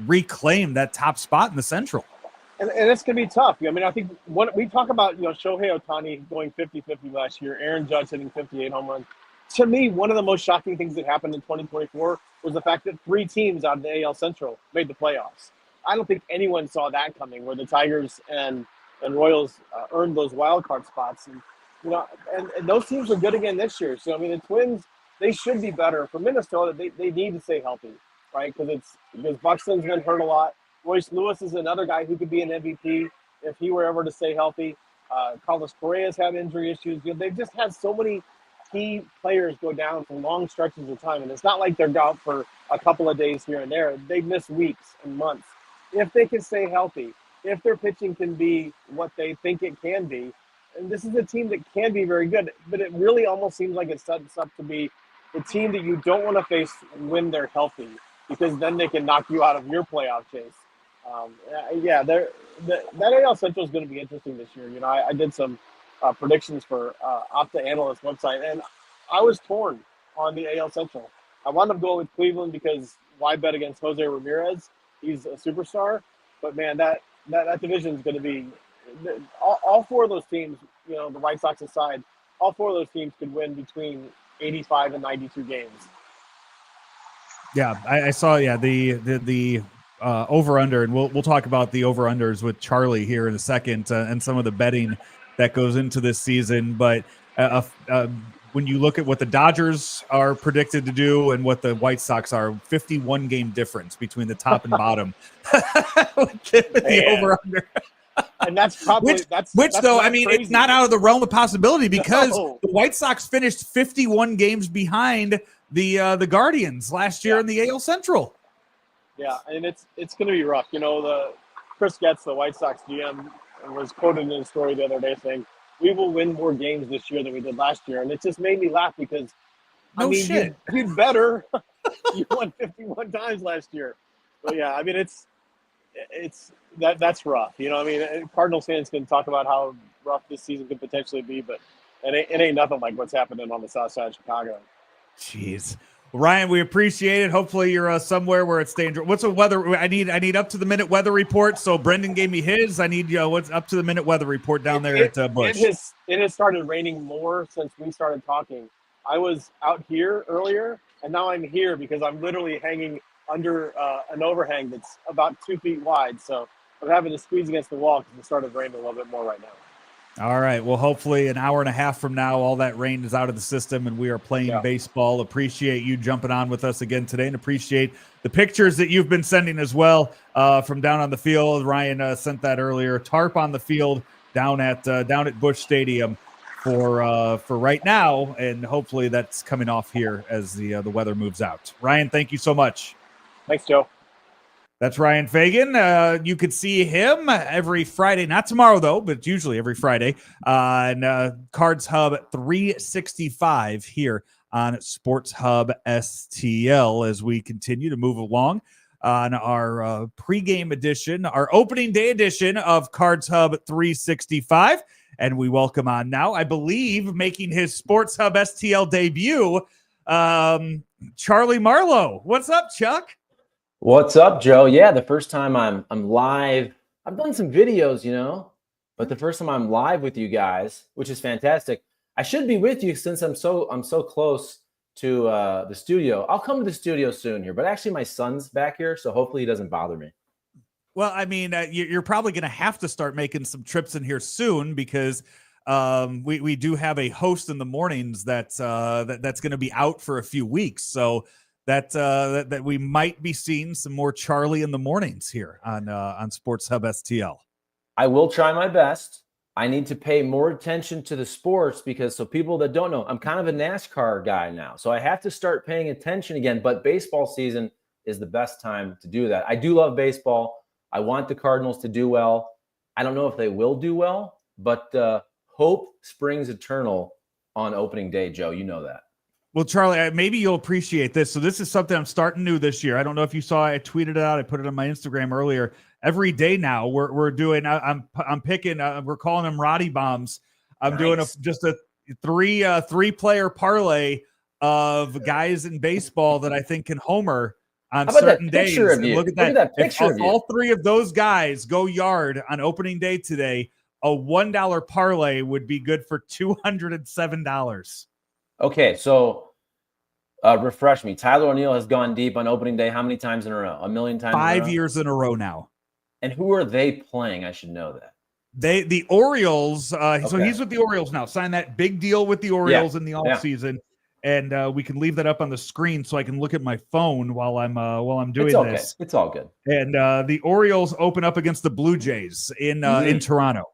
reclaim that top spot in the Central. And it's going to be tough. I mean, I think what we talk about, Shohei Ohtani going 50-50 last year, Aaron Judge hitting 58 home runs. To me, one of the most shocking things that happened in 2024 was the fact that 3 teams out of the AL Central made the playoffs. I don't think anyone saw that coming, where the Tigers and Royals earned those wild card spots. And, and those teams are good again this year. So, I mean, the Twins, they should be better. For Minnesota, they need to stay healthy, right? Because Buxton's been hurt a lot. Royce Lewis is another guy who could be an MVP if he were ever to stay healthy. Carlos Correa's had injury issues. They've just had so many key players go down for long stretches of time, and it's not like they're out for a couple of days here and there. They miss weeks and months. If they can stay healthy, if their pitching can be what they think it can be, and this is a team that can be very good, but it really almost seems like it sets up to be the team that you don't want to face when they're healthy, because then they can knock you out of your playoff chase. That AL Central is going to be interesting this year. I did some predictions for Opta Analyst website, and I was torn on the AL Central. I wound up going with Cleveland because why bet against Jose Ramirez? He's a superstar. But man, that division is going to be all 4 of those teams. The White Sox aside, all 4 of those teams could win between 85 and 92 games. Yeah, I saw. Yeah, the over under, and we'll talk about the over unders with Charlie here in a second, and some of the betting that goes into this season. But when you look at what the Dodgers are predicted to do and what the White Sox are, 51 game difference between the top and bottom with the over under. And that's probably that's though, I mean, crazy. It's not out of the realm of possibility because No. the White Sox finished 51 games behind the Guardians last year in the AL Central. Yeah, and it's going to be rough. The Chris Getz, the White Sox GM, was quoted in a story the other day saying, "We will win more games this year than we did last year," and it just made me laugh because, you'd better. You won 51 times last year. But yeah, I mean, that's rough. Cardinals fans can talk about how rough this season could potentially be, but it ain't nothing like what's happening on the south side of Chicago. Jeez. Ryan, we appreciate it. Hopefully you're somewhere where it's dangerous. What's the weather? I need up to the minute weather report. So Brenden gave me his. I need what's up to the minute weather report down there at Busch. It has started raining more since we started talking. I was out here earlier, and now I'm here because I'm literally hanging under an overhang that's about 2 feet wide. So I'm having to squeeze against the wall because it started raining a little bit more right now. All right. Well, hopefully an hour and a half from now, all that rain is out of the system and we are playing baseball. Appreciate you jumping on with us again today and appreciate the pictures that you've been sending as well from down on the field. Ryan sent that earlier. Tarp on the field down at Busch Stadium for right now, and hopefully that's coming off here as the weather moves out. Ryan, thank you so much. Thanks, Joe. That's Ryan Fagan. You could see him every Friday, not tomorrow though, but usually every Friday on Cards Hub 365 here on Sports Hub STL as we continue to move along on our pregame edition, our opening day edition of Cards Hub 365. And we welcome on now, I believe, making his Sports Hub STL debut, Charlie Marlow. What's up, Chuck? What's up, Joe? Yeah, the first time I'm live. I've done some videos, but the first time I'm live with you guys, which is fantastic. I should be with you since I'm so close to the studio. I'll come to the studio soon here, but actually my son's back here, so hopefully he doesn't bother me. Well, I mean, you're probably going to have to start making some trips in here soon because we do have a host in the mornings that's going to be out for a few weeks. So that we might be seeing some more Charlie in the mornings here on Sports Hub STL. I will try my best. I need to pay more attention to the sports because so people that don't know, I'm kind of a NASCAR guy now. So I have to start paying attention again, but baseball season is the best time to do that. I do love baseball. I want the Cardinals to do well. I don't know if they will do well, but hope springs eternal on opening day, Joe. You know that. Well, Charlie, maybe you'll appreciate this. So this is something I'm starting new this year. I don't know if you saw, I tweeted it out. I put it on my Instagram earlier. Every day now we're doing, I'm picking, we're calling them Roddy bombs. I'm doing just a three player parlay of guys in baseball that I think can homer on certain days. And look at that. If all three of those guys go yard on opening day today, a $1 parlay would be good for $207. Okay, so refresh me. Tyler O'Neill has gone deep on opening day how many times in a row? A million times? 5 years in a row now. And who are they playing? I should know that. The Orioles. So he's with the Orioles now. Signed that big deal with the Orioles in the offseason. And we can leave that up on the screen so I can look at my phone while I'm doing this. It's all good. And the Orioles open up against the Blue Jays in Toronto.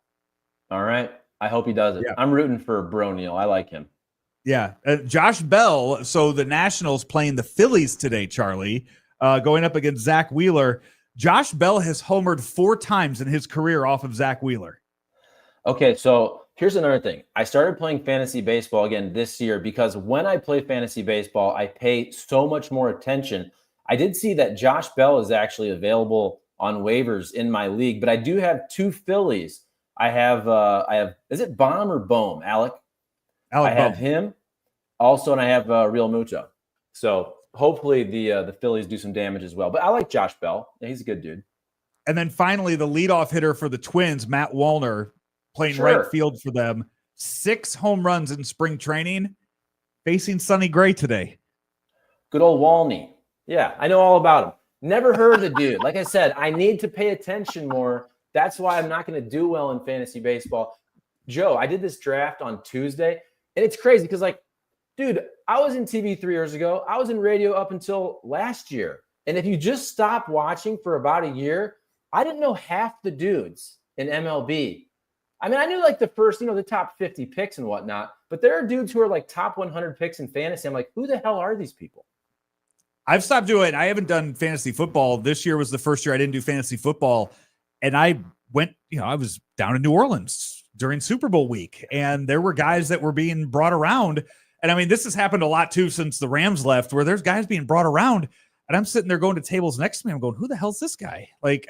All right. I hope he does it. Yeah. I'm rooting for Broniel. I like him. Yeah. Josh Bell. So the Nationals playing the Phillies today, Charlie, going up against Zach Wheeler. Josh Bell has homered 4 times in his career off of Zach Wheeler. Okay, so here's another thing. I started playing fantasy baseball again this year because when I play fantasy baseball, I pay so much more attention. I did see that Josh Bell is actually available on waivers in my league, but I do have 2 Phillies. I have is it Baum or Bohm, Alec? I have him also, and I have Real Muto. So hopefully the Phillies do some damage as well. But I like Josh Bell. Yeah, he's a good dude. And then finally, the leadoff hitter for the Twins, Matt Wallner, playing right field for them. 6 home runs in spring training, facing Sonny Gray today. Good old Walney. Yeah, I know all about him. Never heard of the dude. Like I said, I need to pay attention more. That's why I'm not going to do well in fantasy baseball. Joe, I did this draft on Tuesday, and it's crazy because, like, dude, I was in TV 3 years ago. I was in radio up until last year. And if you just stop watching for about a year, I didn't know half the dudes in MLB. I mean, I knew like the first, the top 50 picks and whatnot, but there are dudes who are like top 100 picks in fantasy. I'm like, who the hell are these people? I've stopped doing, I haven't done fantasy football. This year was the first year I didn't do fantasy football. And I went, I was down in New Orleans during Super Bowl week, and there were guys that were being brought around. And I mean, this has happened a lot too since the Rams left, where there's guys being brought around, and I'm sitting there going to tables next to me. I'm going, who the hell's this guy? Like,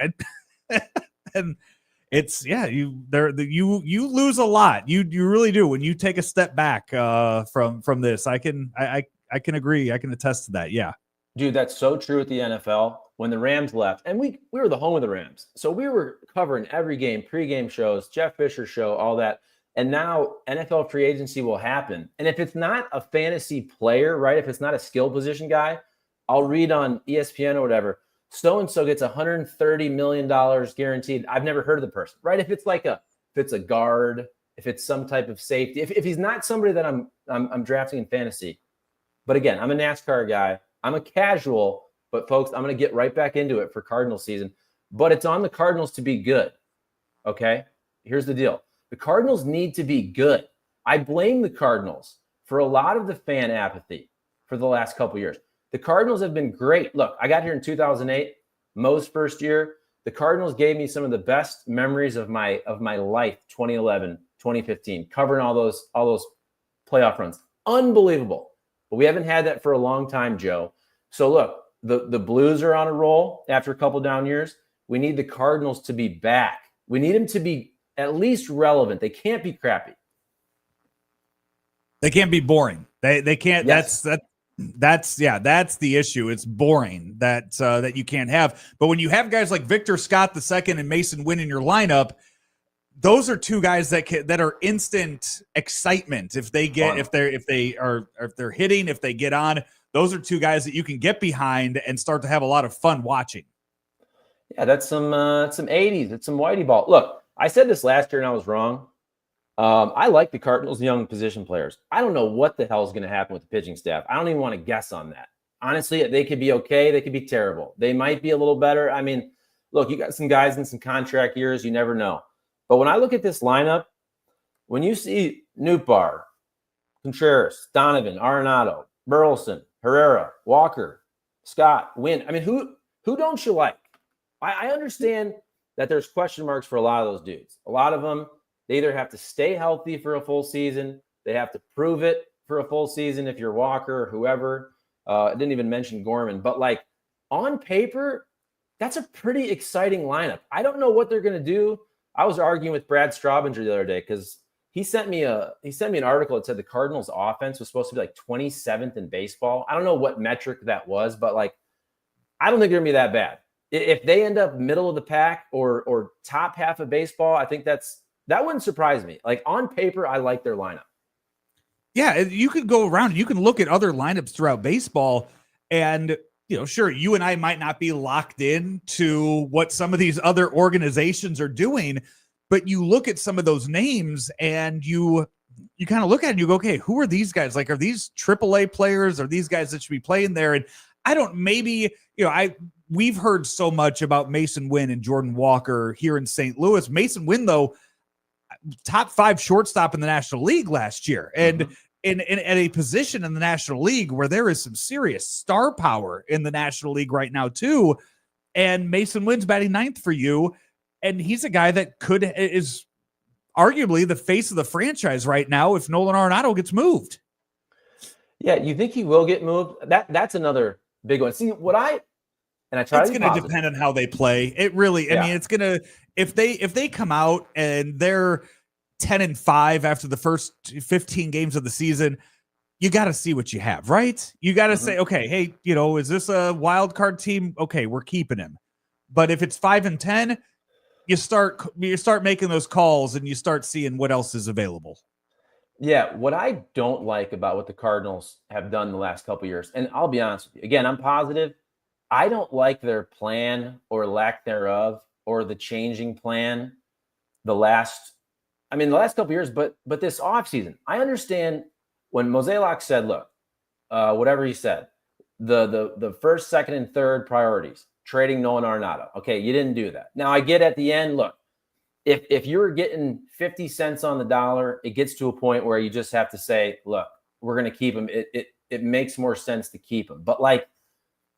and it's you lose a lot. You really do when you take a step back from this. I can agree. I can attest to that. Yeah, dude, that's so true at the NFL. When the Rams left, and we were the home of the Rams, so we were covering every game, pregame shows, Jeff Fisher show, all that. And now NFL free agency will happen. And if it's not a fantasy player, right? If it's not a skill position guy, I'll read on ESPN or whatever. So-and-so gets $130 million guaranteed. I've never heard of the person, right? If it's a guard, if it's some type of safety, if he's not somebody that I'm drafting in fantasy. But again, I'm a NASCAR guy. I'm a casual, but folks, I'm going to get right back into it for Cardinals season. But it's on the Cardinals to be good. Okay? Here's the deal. The Cardinals need to be good. I blame the Cardinals for a lot of the fan apathy for the last couple of years. The Cardinals have been great. Look, I got here in 2008, Mo's first year. The Cardinals gave me some of the best memories of my life, 2011, 2015, covering all those playoff runs. Unbelievable. But we haven't had that for a long time, Joe. So look, the Blues are on a roll after a couple down years. We need the Cardinals to be back. We need them to be at least relevant. They can't be crappy. They can't be boring. They can't. Yes. That's the issue. It's boring that you can't have. But when you have guys like Victor Scott II and Mason Wynn in your lineup, those are two guys that are instant excitement. If they get, Fun. if they're hitting, if they get on, those are two guys that you can get behind and start to have a lot of fun watching. Yeah, that's some 80s. It's some Whitey ball. Look, I said this last year and I was wrong. I like the Cardinals' young position players. I don't know what the hell is going to happen with the pitching staff. I don't even want to guess on that. Honestly, they could be okay. They could be terrible. They might be a little better. I mean, look, you got some guys in some contract years. You never know. But when I look at this lineup, when you see Nootbaar, Contreras, Donovan, Arenado, Burleson, Herrera, Walker, Scott, Wynn, I mean, who don't you like? I understand that there's question marks for a lot of those dudes. A lot of them, they either have to stay healthy for a full season, they have to prove it for a full season if you're Walker or whoever. I didn't even mention Gorman, but like on paper, that's a pretty exciting lineup. I don't know what they're going to do. I was arguing with Brad Straubinger the other day because he sent me an article that said the Cardinals offense was supposed to be like 27th in baseball. I don't know what metric that was, but like, I don't think they're going to be that bad. If they end up middle of the pack or top half of baseball, I think that wouldn't surprise me. Like on paper, I like their lineup. Yeah, you could go around and you can look at other lineups throughout baseball and, sure, you and I might not be locked in to what some of these other organizations are doing, but you look at some of those names and you kind of look at it and you go, okay, who are these guys? Like, are these AAA players? Are these guys that should be playing there? And we've heard so much about Mason Wynn and Jordan Walker here in St. Louis. Mason Wynn, though, top 5 shortstop in the National League last year. And in a position in the National League where there is some serious star power in the National League right now too. And Mason Wynn's batting 9th for you. And he's a guy that is arguably the face of the franchise right now if Nolan Arenado gets moved. Yeah, you think he will get moved? That's another big one. See, it's going to depend on how they play. It really, I mean, it's going to, if they come out and they're 10-5 after the first 15 games of the season, you got to see what you have, right? You got to say, okay, hey, is this a wild card team? Okay, we're keeping him. But if it's 5-10, you start making those calls and you start seeing what else is available. Yeah, what I don't like about what the Cardinals have done the last couple of years, and I'll be honest with you, again, I'm positive, I don't like their plan or lack thereof or the changing plan the last couple of years, but this offseason. I understand when Mozeliak said, look, whatever he said, the first, second, and third priorities, trading Nolan Arenado. Okay, you didn't do that. Now I get at the end, look, if you're getting 50 cents on the dollar, it gets to a point where you just have to say, look, we're going to keep him. It makes more sense to keep him. But like,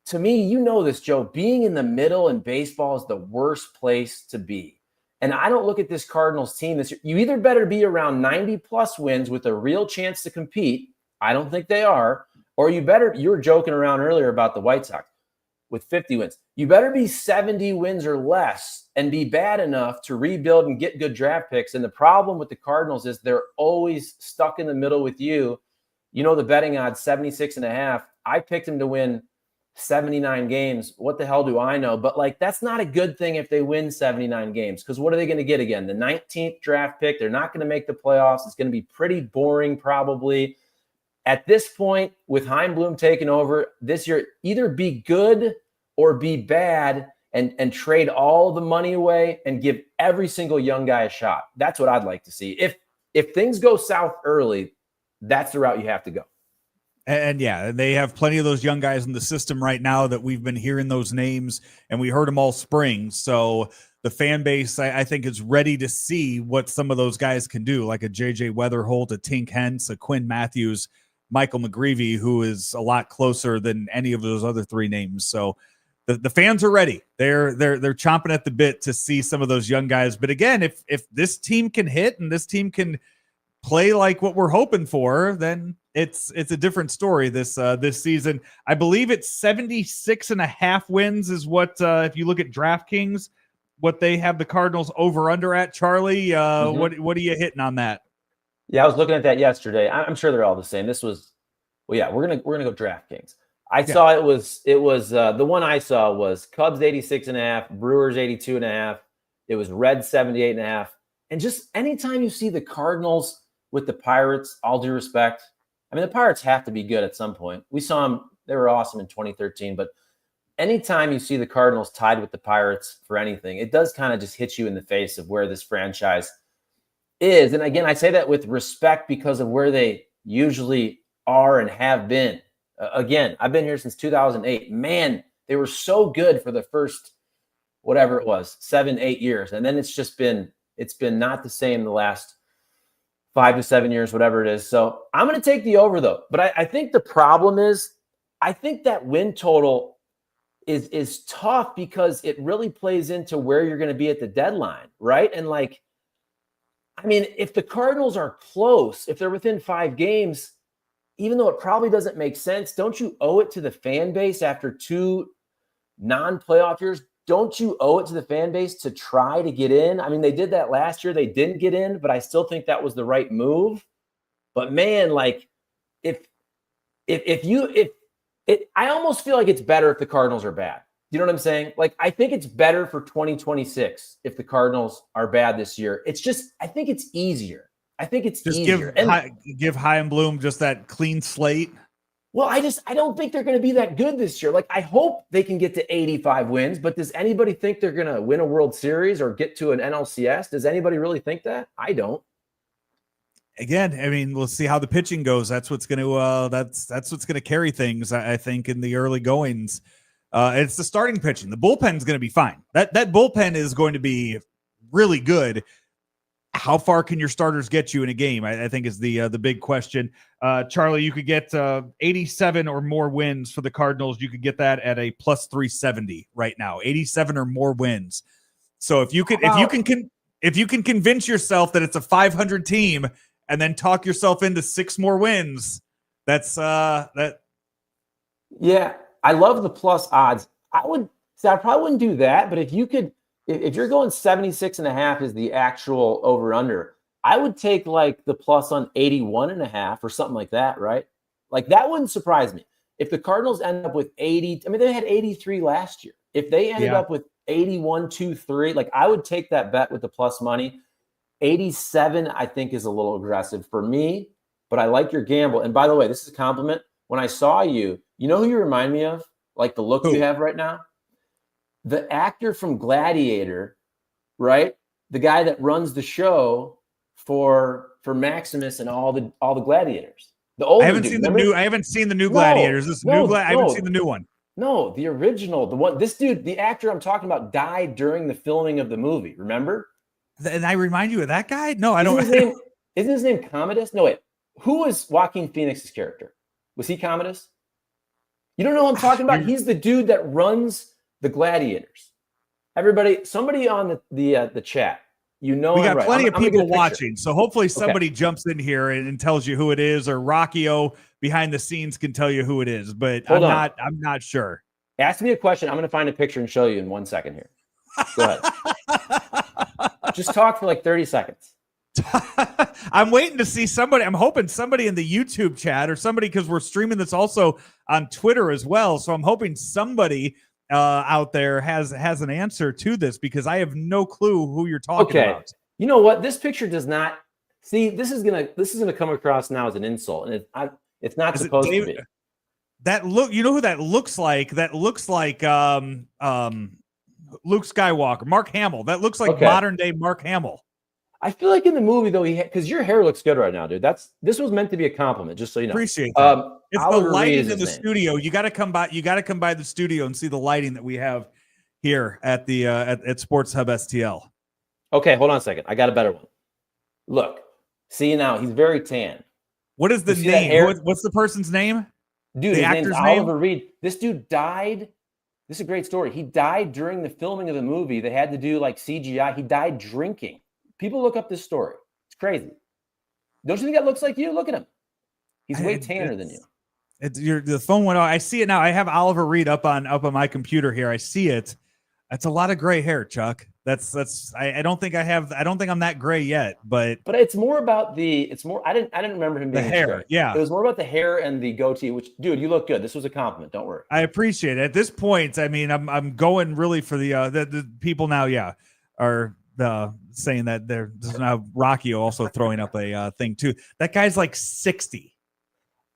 to me, this, Joe, being in the middle in baseball is the worst place to be. And I don't look at this Cardinals team this year. You either better be around 90 plus wins with a real chance to compete. I don't think they are. Or you were joking around earlier about the White Sox with 50 wins. You better be 70 wins or less and be bad enough to rebuild and get good draft picks. And the problem with the Cardinals is they're always stuck in the middle with you. The betting odds, 76.5. I picked them to win 79 games. What the hell do I know? But like, that's not a good thing if they win 79 games, because what are they going to get again? The 19th draft pick. They're not going to make the playoffs. It's going to be pretty boring probably. At this point, with Heimblum taking over this year, either be good or be bad and trade all the money away and give every single young guy a shot. That's what I'd like to see. If things go south early, that's the route you have to go. And yeah, they have plenty of those young guys in the system right now that we've been hearing those names, and we heard them all spring. So the fan base, I think, is ready to see what some of those guys can do, like a J.J. Weatherholt, a Tink Hence, a Quinn Matthews, Michael McGreevy, who is a lot closer than any of those other 3 names. So the fans are ready. They're chomping at the bit to see some of those young guys. But again, if this team can hit and this team can play like what we're hoping for, then it's a different story this season. I believe it's 76.5 wins is what, if you look at DraftKings, what they have the Cardinals over under at. Charlie, what are you hitting on that? Yeah, I was looking at that yesterday. I'm sure they're all the same. We're gonna go DraftKings. I saw it was the one I saw was Cubs 86.5, Brewers 82.5. It was Reds 78.5. And just anytime you see the Cardinals with the Pirates, all due respect, I mean, the Pirates have to be good at some point. We saw them, they were awesome in 2013, but anytime you see the Cardinals tied with the Pirates for anything, it does kind of just hit you in the face of where this franchise is. And again, I say that with respect because of where they usually are and have been. Again, I've been here since 2008. Man, they were so good for the first, whatever it was, 7-8 years. And then it's been not the same the last 5 to 7 years, whatever it is. So I'm going to take the over though. But I think the problem is, I think that win total is tough because it really plays into where you're going to be at the deadline, right? And like, I mean, if the Cardinals are close, if they're within 5 games, even though it probably doesn't make sense, don't you owe it to the fan base after 2 non-playoff years? Don't you owe it to the fan base to try to get in? I mean, they did that last year. They didn't get in, but I still think that was the right move. But man, like I almost feel like it's better if the Cardinals are bad. You know what I'm saying? Like, I think it's better for 2026 if the Cardinals are bad this year. It's just, I think it's easier. I think it's just easier. Give Chaim Bloom just that clean slate. Well, I don't think they're going to be that good this year. Like, I hope they can get to 85 wins, but does anybody think they're going to win a World Series or get to an NLCS? Does anybody really think that? I don't. Again, I mean, we'll see how the pitching goes. That's what's going to that's what's going to carry things. I think in the early goings, it's the starting pitching. The bullpen's going to be fine. That bullpen is going to be really good. How far can your starters get you in a game? I think is the big question. Charlie, you could get 87 or more wins for the Cardinals. You could get that at a plus 370 right now. 87 or more wins. So if you can convince yourself that it's a 500 team and then talk yourself into 6 more wins, that's that. Yeah, I love the plus odds. I probably wouldn't do that, but if you're going 76.5 is the actual over under, I would take like the plus on 81.5 or something like that, right? Like that wouldn't surprise me. If the Cardinals end up with 80, I mean, they had 83 last year. If they ended up with 81, 2, 3, like I would take that bet with the plus money. 87, I think, is a little aggressive for me, but I like your gamble. And by the way, this is a compliment. When I saw you, you know who you remind me of? Like the look you have right now? The actor from Gladiator, right? The guy that runs the show for Maximus and all the Gladiators. The older I haven't dude, seen remember? I haven't seen the new Gladiators. I haven't seen the new one. No, the original, the one. This dude, the actor I'm talking about, died during the filming of the movie. Remember? And I remind you of that guy? No, I don't. Isn't his name Commodus? No, wait. Who was Joaquin Phoenix's character? Was he Commodus? You don't know what I'm talking about? He's the dude that runs the Gladiators. Everybody, somebody on the chat, you know, we got plenty of people watching, so hopefully somebody jumps in here and tells you who it is, or Rockio behind the scenes can tell you who it is. But I'm not sure. Ask me a question. I'm going to find a picture and show you in 1 second here. Go ahead. Just talk for like 30 seconds. I'm waiting to see somebody. I'm hoping somebody in the YouTube chat or somebody, because we're streaming this also on Twitter as well. So I'm hoping somebody out there has an answer to this, because I have no clue who you're talking about. You know what? This picture does not see. This is gonna come across now as an insult, and it's not supposed to be. That look. You know who that looks like? That looks like Luke Skywalker, Mark Hamill. That looks like modern day Mark Hamill. I feel like in the movie though, because your hair looks good right now, dude. This was meant to be a compliment, just so you know. Appreciate that. It's Oliver the lighting in the studio. You got to come by. You got to come by the studio and see the lighting that we have here at the at Sports Hub STL. Okay, hold on a second. I got a better one. Look, see now, he's very tan. What is the name? What's the person's name? Dude, his name's Oliver Reed. This dude died. This is a great story. He died during the filming of the movie. They had to do like CGI. He died drinking. People look up this story. It's crazy. Don't you think that looks like you? Look at him. He's way tanner than you. The phone went out. I see it now. I have Oliver Reed up on my computer here. I see it. That's a lot of gray hair, Chuck. I don't think I'm that gray yet, but it's more about I didn't remember him being the hair. Straight. Yeah. It was more about the hair and the goatee, which, dude, you look good. This was a compliment. Don't worry. I appreciate it. At this point, I mean, I'm going really for the people now, are saying that there's now Rocky also throwing up a thing too. That guy's like 60.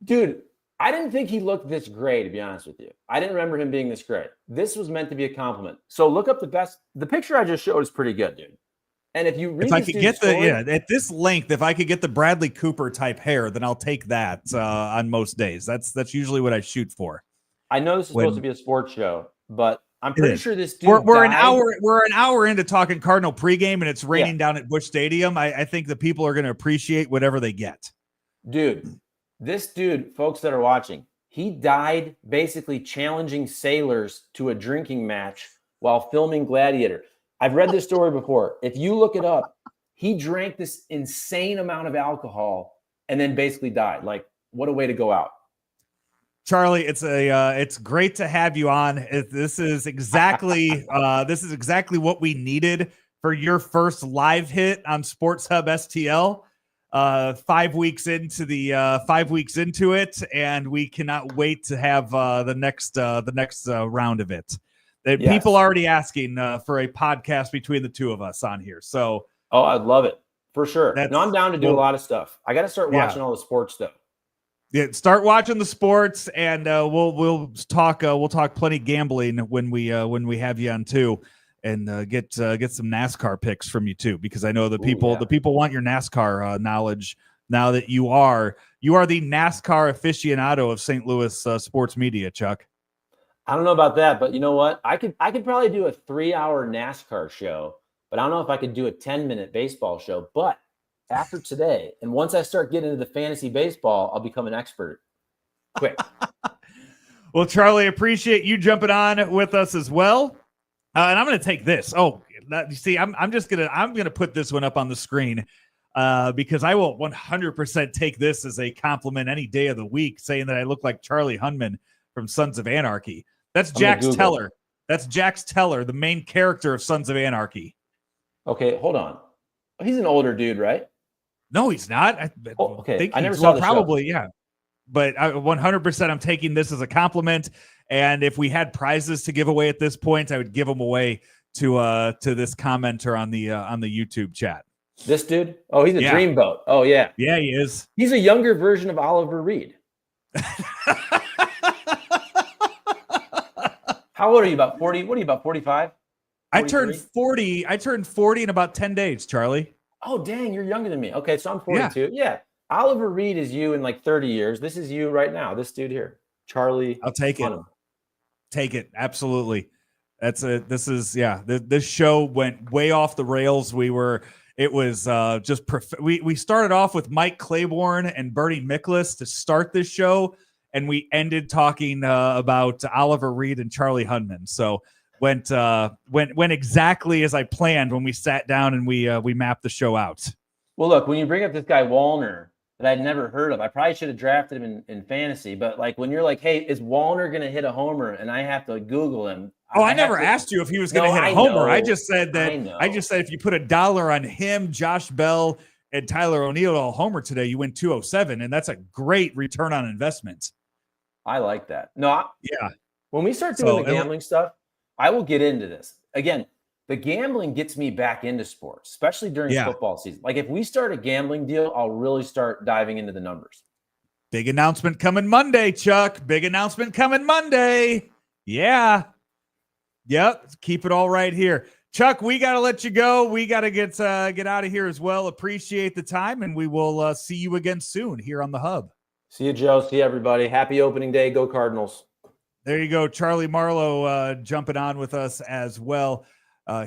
Dude, I didn't think he looked this great, to be honest with you. I didn't remember him being this great. This was meant to be a compliment. So look up the picture I just showed is pretty good, dude. And if you read, if I could get at this length, if I could get the Bradley Cooper type hair, then I'll take that on most days. That's usually what I shoot for. I know this is supposed to be a sports show, but I'm pretty sure this dude. We're an hour into talking Cardinal pregame, and it's raining down at Busch Stadium. I think the people are going to appreciate whatever they get. Dude, this dude, folks that are watching, he died basically challenging sailors to a drinking match while filming Gladiator. I've read this story before. If you look it up, he drank this insane amount of alcohol and then basically died. Like, what a way to go out. Charlie, it's great to have you on. This is exactly what we needed for your first live hit on Sports Hub STL. 5 weeks into it, and we cannot wait to have the next round of it. Yes. People already asking for a podcast between the two of us on here. So, I'd love it for sure. No, I'm down to do a lot of stuff. I got to start watching all the sports though. Yeah, start watching the sports, and we'll talk plenty gambling when we have you on too, and get some NASCAR picks from you too, because I know the people want your NASCAR knowledge now that you are the NASCAR aficionado of St. Louis sports media, Chuck. I don't know about that, but you know what? I could probably do a 3-hour NASCAR show, but I don't know if I could do a 10-minute baseball show. But after today, and once I start getting into the fantasy baseball, I'll become an expert quick. Well, Charlie, appreciate you jumping on with us as well. And I'm going to take this. You see, I'm going to put this one up on the screen because I will 100% take this as a compliment any day of the week, saying that I look like Charlie Hunman from Sons of Anarchy. That's Jax Teller. That's Jax Teller, the main character of Sons of Anarchy. Okay, hold on. He's an older dude, right? No, he's not. I never saw the probably, show. Yeah. But 100% I'm taking this as a compliment. And if we had prizes to give away at this point, I would give them away to this commenter on the YouTube chat. This dude? Oh, he's a dreamboat. Oh, yeah. Yeah, he is. He's a younger version of Oliver Reed. How old are you? About 40? What are you, about 45? I turned 40 in about 10 days, Charlie. Oh, dang, you're younger than me. Okay, so I'm 42. Yeah. Oliver Reed is you in like 30 years. This is you right now. This dude here. Charlie. I'll take it. Take it. Absolutely. This show went way off the rails. We started off with Mike Claiborne and Bernie Miklasz to start this show, and we ended talking about Oliver Reed and Charlie Hunman. So went exactly as I planned when we sat down and we mapped the show out. Well, look, when you bring up this guy Wallner that I'd never heard of, I probably should have drafted him in fantasy. But like when you're like, hey, is Wallner going to hit a homer? And I have to Google him. I never asked you if he was going to hit a homer. I just said if you put $1 on him, Josh Bell, and Tyler O'Neill to a homer today, you win 207, and that's a great return on investment. I like that. When we start doing the gambling stuff, I will get into this. Again, the gambling gets me back into sports, especially during football season. Like if we start a gambling deal, I'll really start diving into the numbers. Big announcement coming Monday, Chuck. Big announcement coming Monday. Yeah. Yep. Keep it all right here. Chuck, we got to let you go. We got to get out of here as well. Appreciate the time, and we will see you again soon here on the Hub. See you, Joe. See you, everybody. Happy opening day. Go Cardinals. There you go. Charlie Marlow jumping on with us as well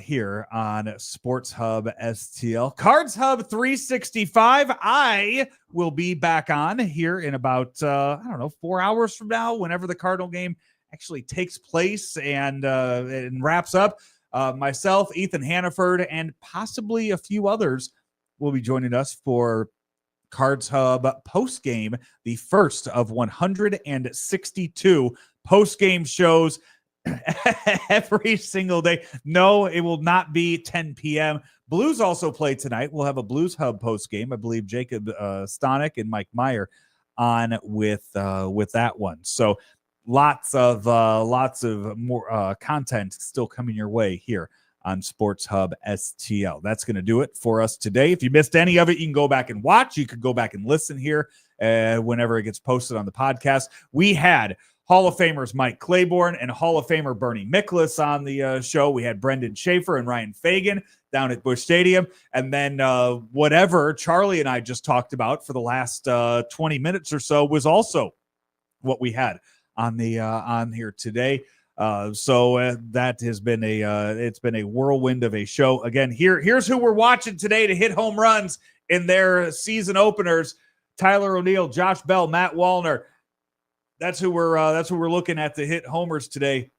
here on Sports Hub STL. Cards Hub 365. I will be back on here in about, 4 hours from now, whenever the Cardinal game actually takes place and wraps up. Myself, Ethan Hannaford, and possibly a few others will be joining us for Cards Hub postgame, the first of 162 postgame shows every single day. No, it will not be 10 p.m. Blues also play tonight. We'll have a Blues Hub postgame. I believe Jacob Stonick and Mike Meyer on with that one. So lots of more content still coming your way here on Sports Hub STL. That's going to do it for us today. If you missed any of it, you can go back and watch. You could go back and listen here whenever it gets posted on the podcast. We had Hall of Famers Mike Claiborne and Hall of Famer Bernie Miklasz on the show. We had Brenden Schaeffer and Ryan Fagan down at Busch Stadium. And then whatever Charlie and I just talked about for the last 20 minutes or so was also what we had on the on here today. So that has been it's been a whirlwind of a show. Again, here's who we're watching today to hit home runs in their season openers: Tyler O'Neill, Josh Bell, Matt Wallner. That's who we're looking at to hit homers today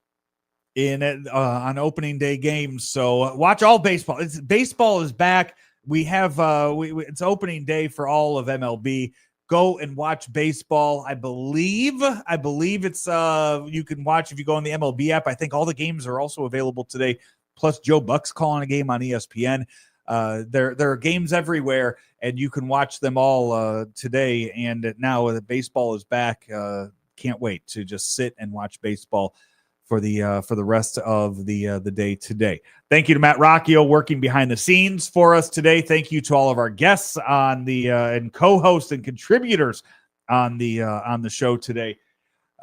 in on opening day games. So watch all baseball. Baseball is back. We have it's opening day for all of MLB. Go and watch baseball. I believe it's you can watch if you go on the MLB app. I think all the games are also available today. Plus Joe Buck's calling a game on ESPN. There are games everywhere, and you can watch them all today. And now that baseball is back, can't wait to just sit and watch baseball for the rest of the day today. Thank you to Matt Rocchio working behind the scenes for us today. Thank you to all of our guests on the and co-hosts and contributors on the show today.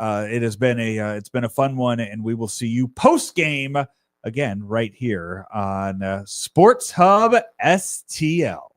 It has been it's been a fun one, and we will see you post game again right here on Sports Hub STL.